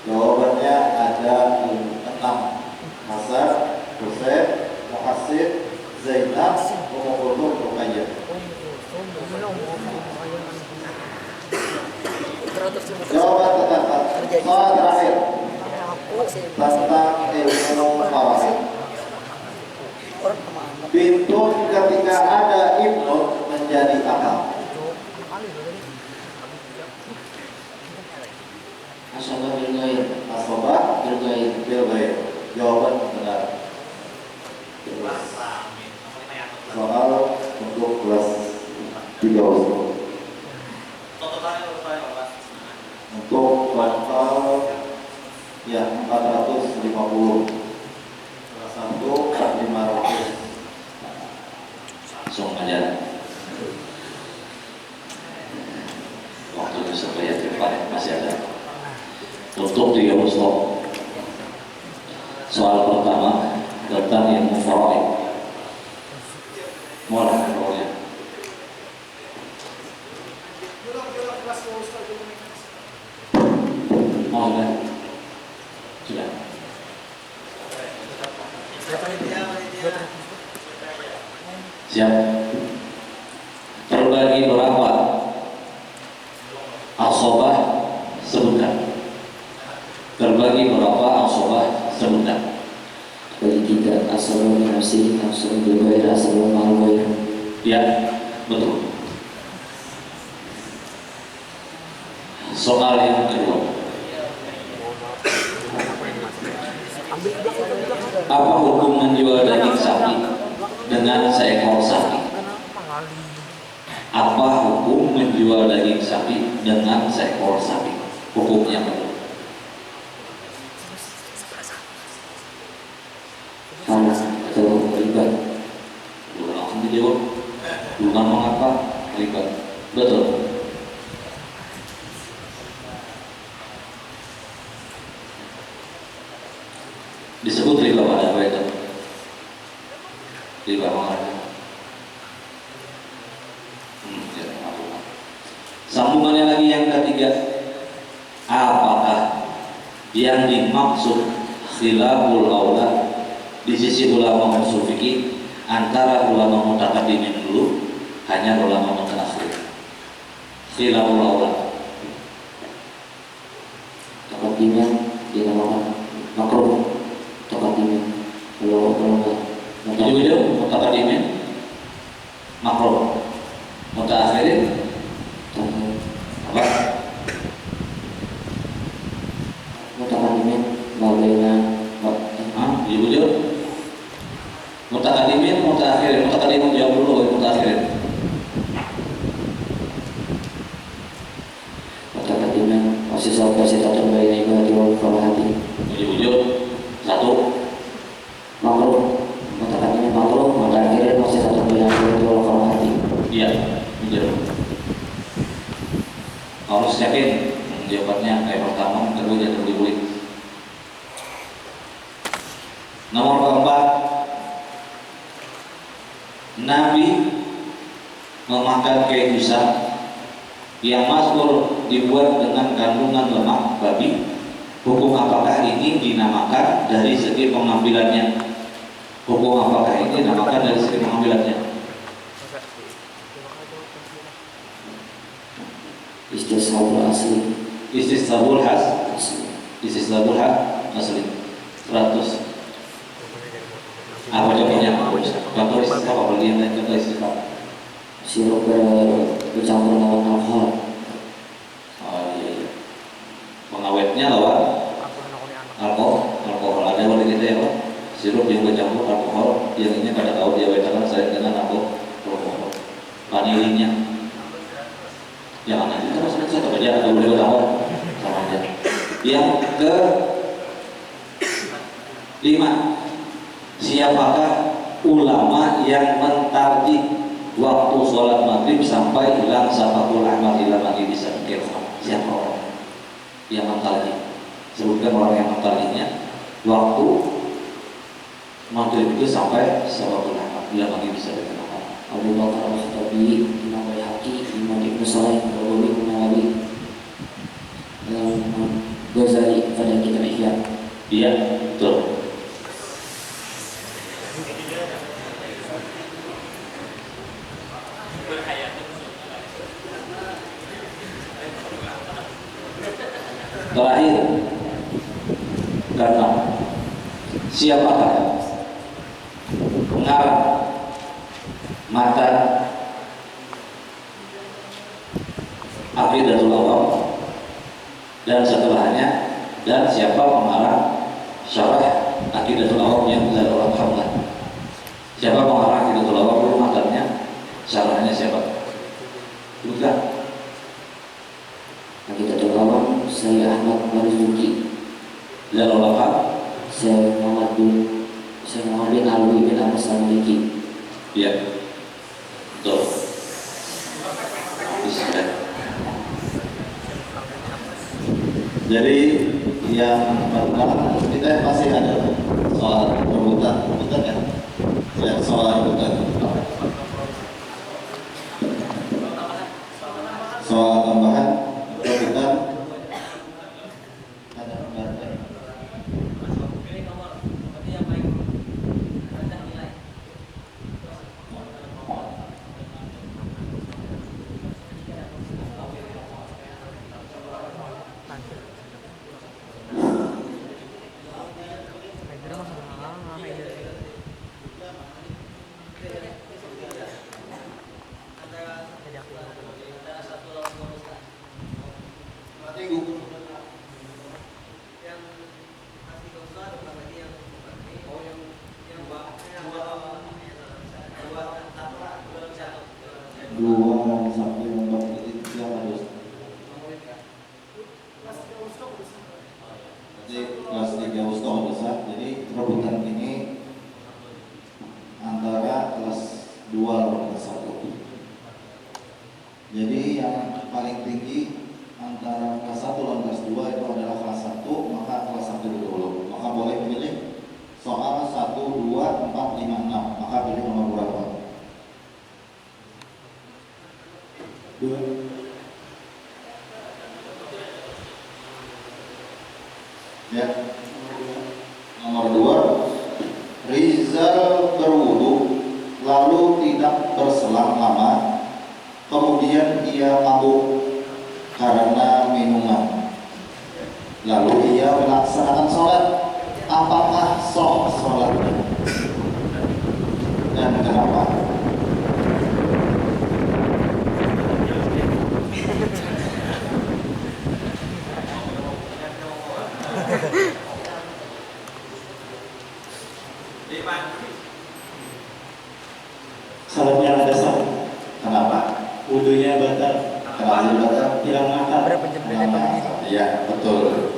Jawabannya ada 6. Hasan, Husain, Muhasib, Zainab, Ummu Kulthum, Ruqayyah. Jawaban soal terakhir tentang ilmu faraid. Pintu ketika ada ibnu menjadi apa? Asobah bil ghair. Asobah Bil ghair. bil ghair. Jawaban benar. Soal untuk kelas 3 untuk kuartal ya 450 kelas 1 500. Langsung aja waktunya supaya cepat, masih ada untuk 30 slot. Soal pertama tentang ilmu faraid. Mohon kontrolnya. Mohon kan? Sudah. Siap. Terbagi berapa asobah? Sebutkan. Terbagi berapa asobah? Sebutkan. Bagi 3 asobah bin nafsi, asobah bil ghair, asobah mal ghair. Ya, betul. Soal yang kedua. Apa hukum menjual daging sapi dengan seekor sapi? Apa hukum menjual daging sapi dengan seekor sapi? Hukumnya apa? Haram atau riba? Belum langsung dijawab. Bukan mengapa riba. Betul. Disebut riba pada apa itu? Riba mengapa? Ya, sambungannya lagi yang ketiga, apakah yang dimaksud khilaful aula di sisi ulama usul fikih antara ulama mutaqaddimin dulu hanya ulama mutaakhir? Khilaful aula Taqaddiman dinamakan makruh. Taqaddiman kalau enggak video mutaqaddim makruh. Mutaakhirin apa? Mutaqaddimin maulana Jujur. Mutaqaddimin, mutaakhirin. Mutaqaddimin jawab dulu, baru mutaakhirin. mutaqaddimin wasitatan baina ibadi wal farahati. Jujur. Satu. Makruh mutaqaddimin makruh mutaakhirin wasitatan baina ibadi wal farahati. Iya, jujur. Harus yakin jawabannya kayak pertama, kedua jangan dibully. Nomor keempat, Nabi memakan kehidusan yang mazkur dibuat dengan kandungan lemak babi. Hukum apakah ini dinamakan dari segi pengambilannya? Hukum apakah ini dinamakan dari segi pengambilannya? Istishabul asli. Istishabul asli 100. Apa contohnya? Contoh istishabul apa bagian lain contoh istishabul? Sirup bercampur dengan alkohol. Oh iya. Pengawetnya lawan alkohol. Ada boleh kita ya Pak? Sirup yang bercampur alkohol, yang ini pada tahu diawetkan saya dengan alkohol. Vanilinya. Jangan nanti terus saya aja ada boleh tahu sama aja. Yang ke 5, siapakah ulama yang mentarjih waktu sholat maghrib sampai hilang syafaqul ahmar ila maghrib bisa siapa orang yang mentarjih? Sebutkan orang yang mentarjihnya waktu maghrib itu sampai syafaqul ahmar ila maghrib bisa dikenal. Abu Bakar Al-Khattabi, Imam Al-Haqi, Imam Ibn Salih, Al-Ghazali, Al-Nawawi, Ghazali pada kitab Ihya. Iya, betul. Terakhir, karena siapakah pengarang matan Aqidatul Awam dan setelahnya, dan siapa pengarang syarah Aqidatul Awam yang dari orang Hamdan? Siapa pengarang Aqidatul Awam dulu matannya, syarahnya siapa? Bukan. Aqidatul Awam saya Ahmad Marzuki. Dan ulama Saya Muhammad bin Alwi bin Anas Al-Maliki. iya, betul. Bisa. Jadi yang pertama kita masih ada soal rebutan ya? Ya, soal rebutan. Soal tambahan rebutan. Kelas 3 Ustaz bisa. Jadi rebutan ini antara kelas 2 dan kelas 1. Jadi yang paling tinggi antara kelas 1 dan kelas 2 itu adalah kelas 1, maka kelas 1 dulu. Maka boleh pilih soal 1, 2, 4, 5, 6. Maka pilih nomor berapa? 2. Ya. Nomor 2, Rizal berwudu lalu tidak berselang lama, kemudian ia mabuk karena minuman, lalu ia melaksanakan sholat. Apakah sah sholatnya dan kenapa? salatnya ada sah. Kenapa? Wudunya batal. Kenapa batal? Hilang akal. Iya, betul.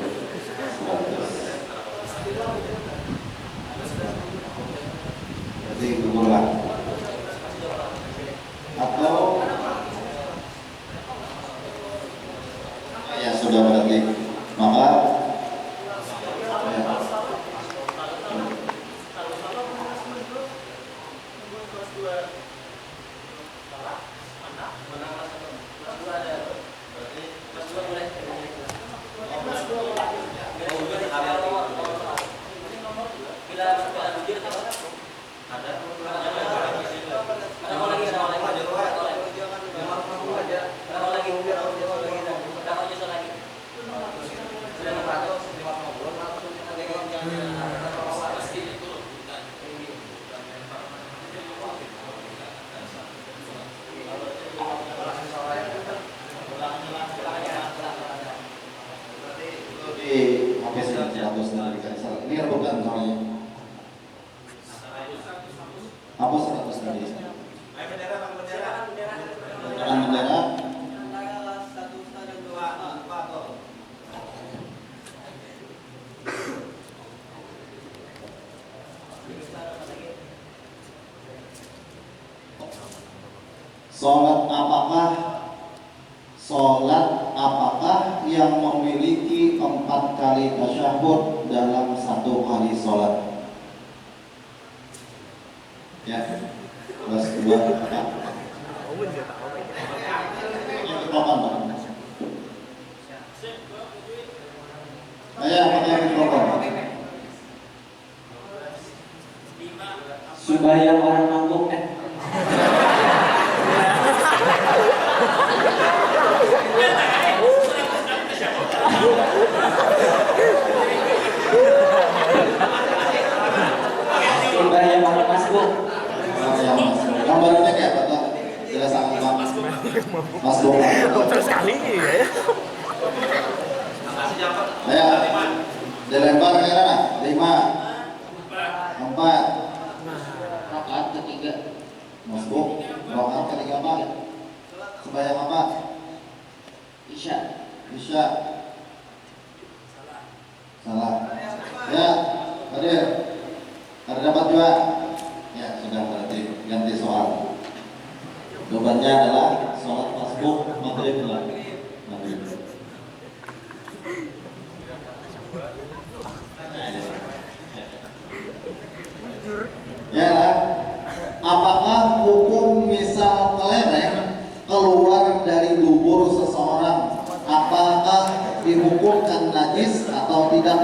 100. Jadi gugur lah. Atau ya sudah berarti maka ya. Ini bukan namanya. Apa 100 tadi? Dengan bendera. Sholat apakah yang memiliki 4 kali tasyahud dalam satu kali sholat? Ya, kelas 2 apa? Mikrofon, saya pakai mikrofon. Sembahyang orang mangkuk Sembahyang orang masbuk. Gambarnya kayak apa tuh? Jelas sangat masbuk. Terus kali ya. Ayo, dilempar ke mana? 5, 4. Rakaat ketiga. Masbuk. Rakaat ketiga apa? Sembahyang apa? Isya. Isya. Salah. Ya, hadir. Ada dapat 2. Ya, sudah berarti ganti soal. Jawabannya adalah sholat masbuk maghrib lah. Maghrib. Ya lah. Apakah hukum misal kelereng keluar dari dubur seseorang, apakah dihukumkan najis atau tidak?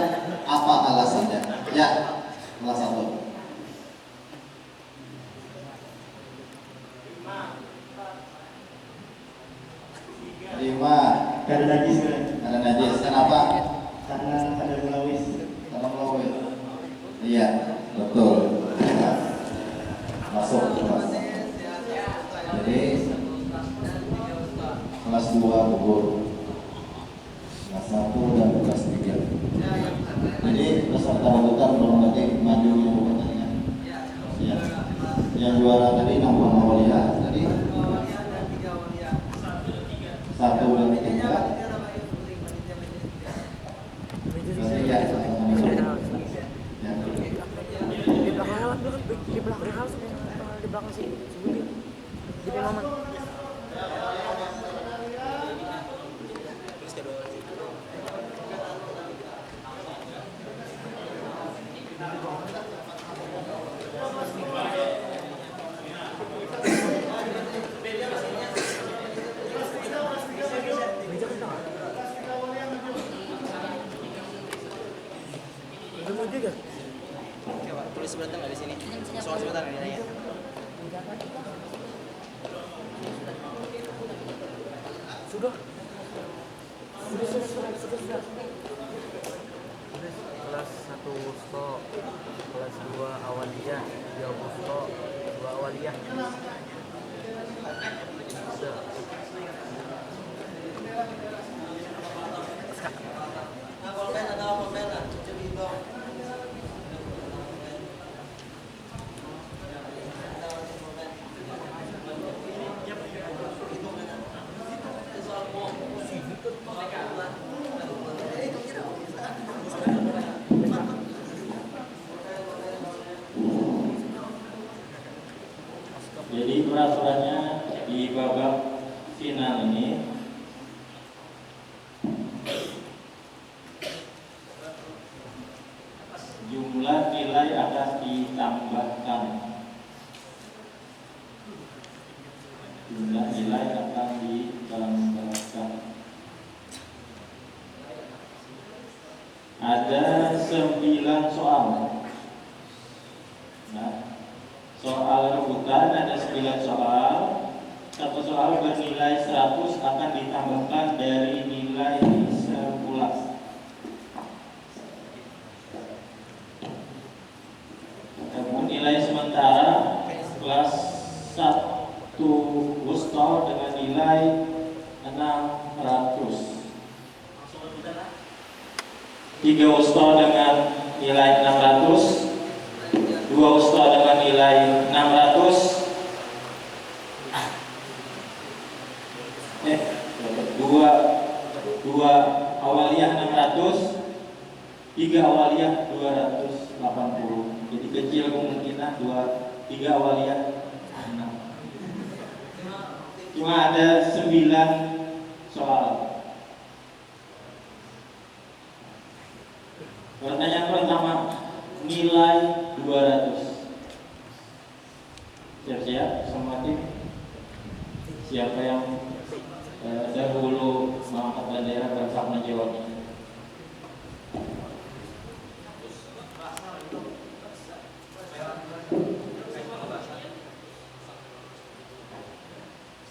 Apa alasannya? Ya, kelas 1. 5. Ada najis kan? Ada najis. Kenapa? Karena ada melawis. Karena melawis. Iya, betul. Masuk kelas. Jadi kelas 2 gugur. Kelas 1 dan kelas 3. Jadi peserta rujukan belum lagi maju yang pertandingan. Ya. Yang juara tadi Nampung Mawalia tadi 1 dan 3. Berarti ya, ya. Di belakang sih sebutin di momen tulis sebentar nggak di sini? Soal sebentar nggak ditanya? Sudah. Kelas 1 Wusto, kelas 2 Awaliyah, 3 Wusto, 2 Awaliyah. Sudah. Jadi peraturannya di babak final ini jumlah nilai akan ditambahkan. Jumlah nilai akan ditambahkan. Ada 9 soal. Nah, soal rebutan ada 9 soal. Satu soal bernilai 100 akan ditambahkan dari nilai 11. Nilai sementara kelas 1 Gusto dengan nilai 600, 3 Gusto dengan nilai 600, 2 Gusto dengan nilai 600, 2 awaliyah 600, 3 awaliyah 280. Jadi kecil kemungkinan 3 awaliyah 6. Cuma ada 9 soal. Pertanyaan pertama, nilai 200. Siap-siap semua tim. Siapa yang dahulu mengangkat bendera berhak menjawabnya?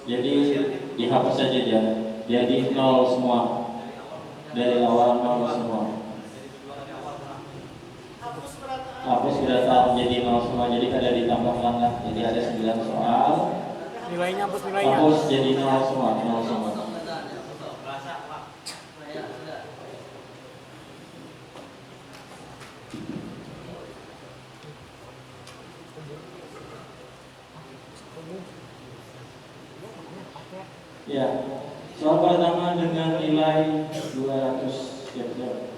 Jadi dihapus saja dia. Jadi 0 semua. Dari awal 0 semua. Hapus gerakan jadi 0 semua. Jadi ada ditambahkan lah. Jadi ada 9 soal. Nilainya hapus nilainya. Hapus jadi 0 semua. 0 semua. Ya, soal pertama dengan nilai 200. Siap-siap.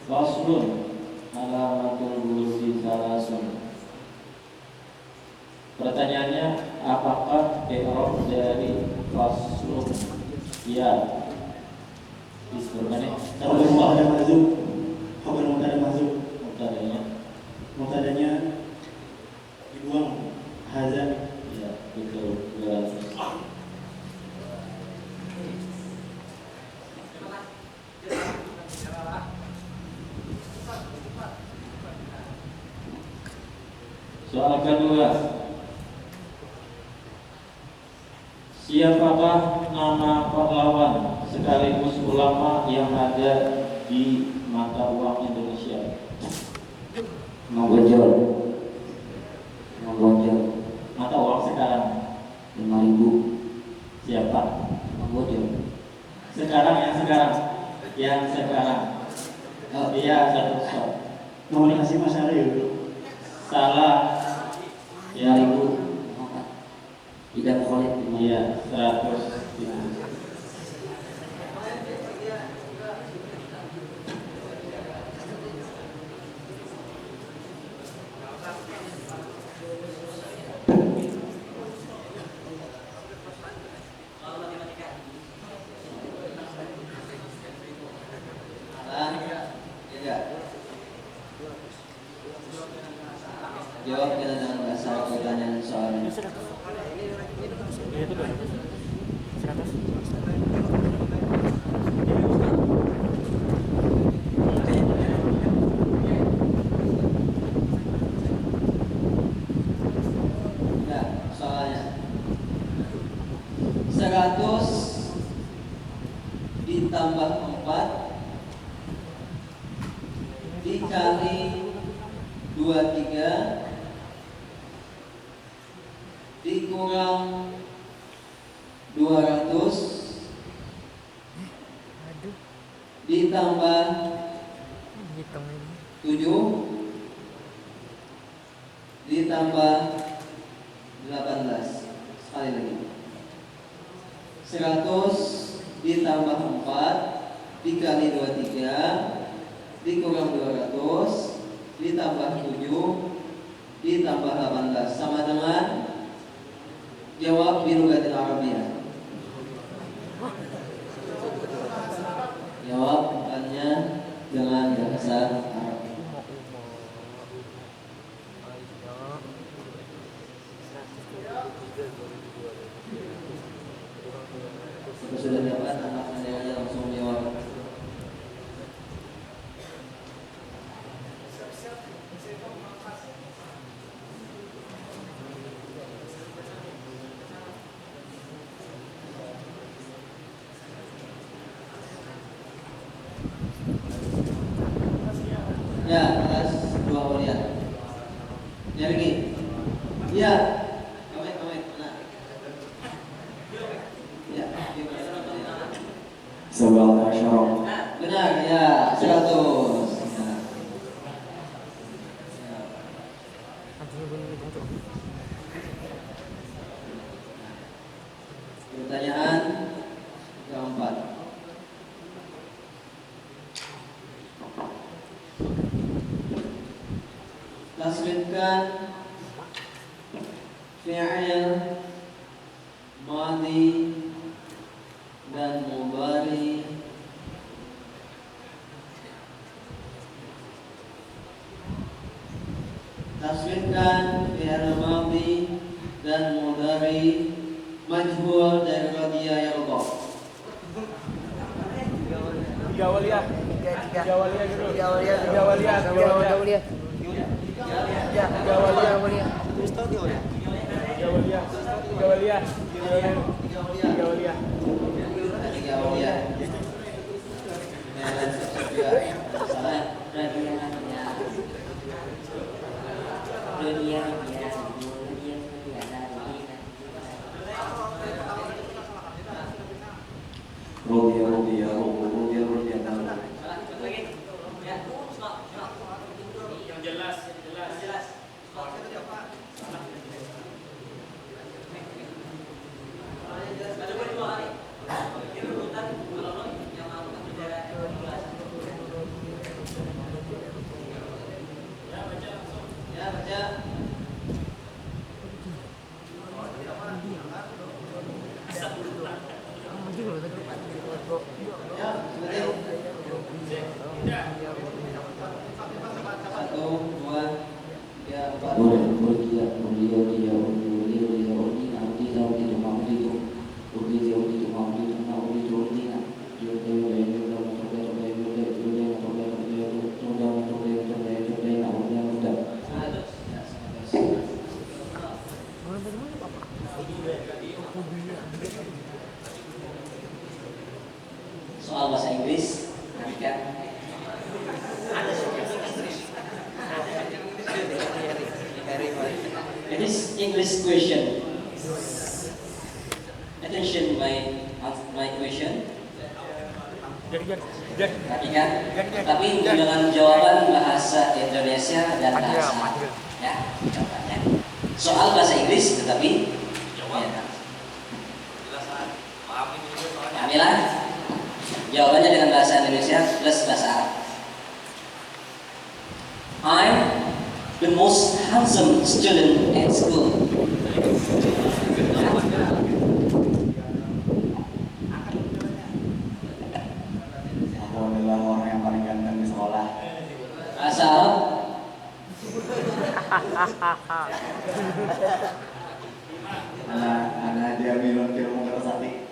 Faslun alamatul wurudi salasun. Pertanyaannya, apakah i'rab dari faslun? Ya. Disebutkan Khabar mubtada mahdzuf. Khabar mubtada mahdzuf. Mubtadanya dibuang. Haza. Ya, betul. 200. Soal kedua, siapakah nama pahlawan sekaligus ulama yang ada di mata uang Indonesia? Menggonjol. Mata uang sekarang 5.000. siapa? Menggonjol. Yang sekarang. Oh iya, satu shot. Nominasi Mas Aryo. Salah. Ya, 5.000. Tidak Khalid. iya 100. Jawab kita dengan bahasa pertanyaan soalnya. Itu 100. Ya itu 200. 100. Nah, soalnya 100 ditambah 4 dikali 23 dikurang 200 ditambah 7 ditambah 18. Sekali lagi, 100 ditambah 4 dikali 23 dengan bahasa Arab. Sudah dapat anak aja langsung jawab. Ya, kelas 2 Aulia. Ya, lagi. Ya. Komit. Nah. Ya, Sebuah syarok. benar ya, 100. Pertanyaan keempat. Tasbihkan fi'il madhi dan mudhari tasbihkan fi'il madhi dan mudhari majhul dari radhiya yarda. Tiga waliyah dulu. Tiga waliyah. Soal bahasa Inggris, perhatikan. It is English question. Attention, my question. Perhatikan. Tapi dengan jawaban bahasa Indonesia dan bahasa Arab. Ya, jawabannya. Soal bahasa Inggris, tetapi Amilah jawabannya dengan bahasa Indonesia plus bahasa Arab. I'm the most handsome student at school. Aku adalah orang yang paling ganteng di sekolah. Bahasa Arab. Anak dia minum ilmu Kerasati.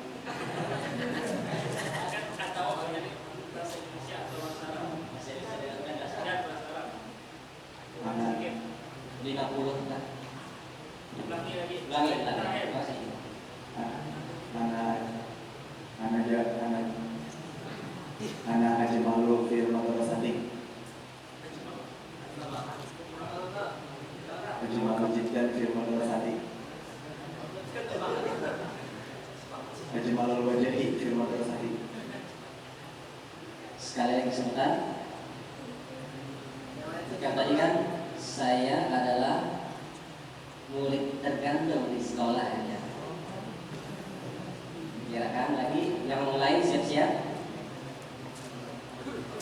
Anak 50 kan? anak Haji Malu Firman Kerasati. Haji Malu Jiddan Firman Kerasati. Haji Malu Wajahi Firman Kerasati. Sekali lagi sebentar. Yang tadi kan saya adalah murid terganteng di sekolah ya. Kirakan lagi yang lain siap-siap.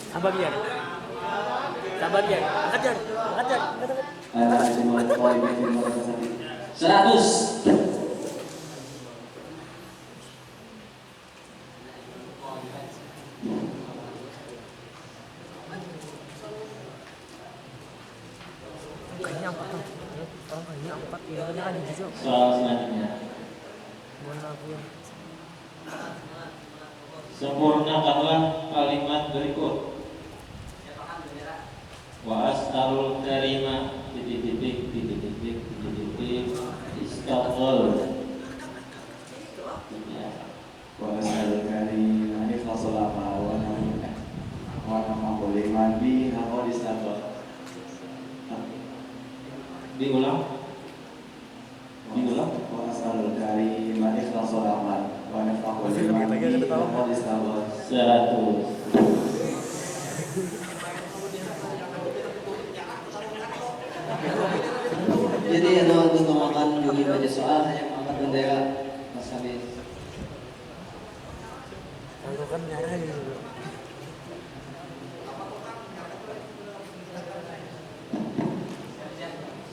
Sabagian. Angkat jar. Anak Haji Malu Wajahi Firman Kerasati. 100. Ini empat ya, ini kan hijau. Soal selanjutnya. Mana aku yang Sempurnakanlah kalimat berikut. Wa as'alul karima titik istighfar. Wa as'alul karima ikhlasallama wa na'amul liman bi haqqa istighfar. Diulang. Wa as'alul karima ikhlasallama wa na'amul liman bi haqqa istighfar. 100. Jadi untuk makan Juli baca soal hanya angkat bendera Mas Habib. kalau kan nyarah gitu.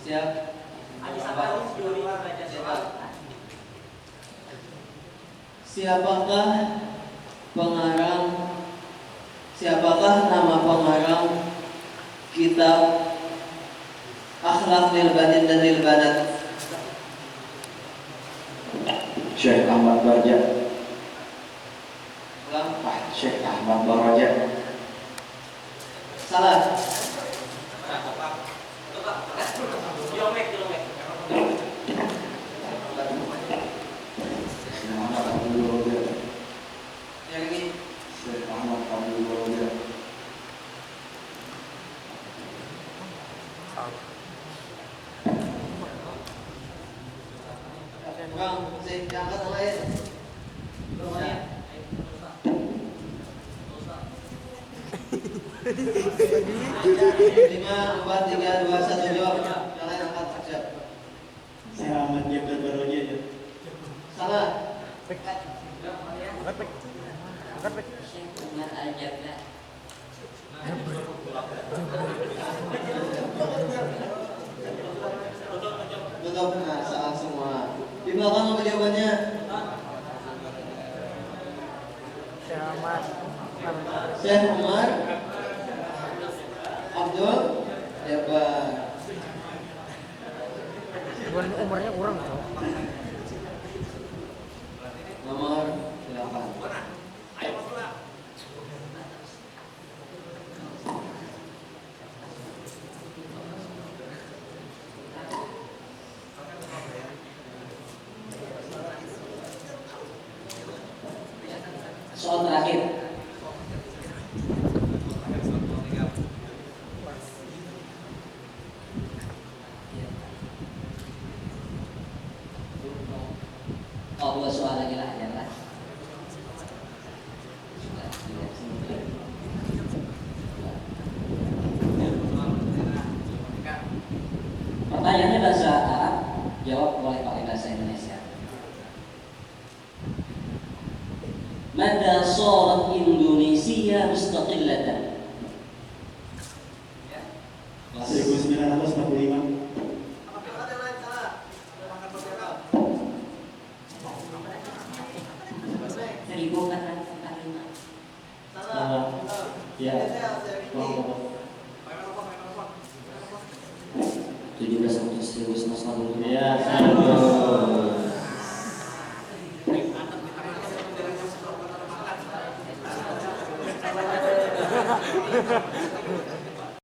Siap. Siapakah nama pengarang kitab Akhlak lil Banin dan lil Banat? Syekh Ahmad Barja. Ulang. Syekh Ahmad Barja. Salah. Syekh Ahmad Abdul Wahid. Yang ini. Syekh Ahmad Abdul Wahid. Bang, saya angkat yang lain. Ya. 5, 4, 3, 2, 1, jawab. Yang lain angkat, siap. Saya Ahmad Jabbar Baroja ya. Salah. Angkat pek. Dengan ajarnya. Tutup. Nah, salah semua. Di belakang apa jawabannya? Syekh Umar Abdul Jabbar. Umurnya kurang. Nomor 8. Soal terakhir. Oh, 2 soal lagi lah, jangan. Pertanyaannya bahasa Arab, jawab boleh pakai bahasa Indonesia. Mada sharat Indonesia mustaqillatan? 1945. Seribu kata. Ya. 17 Agustus 1945. Ya, 100.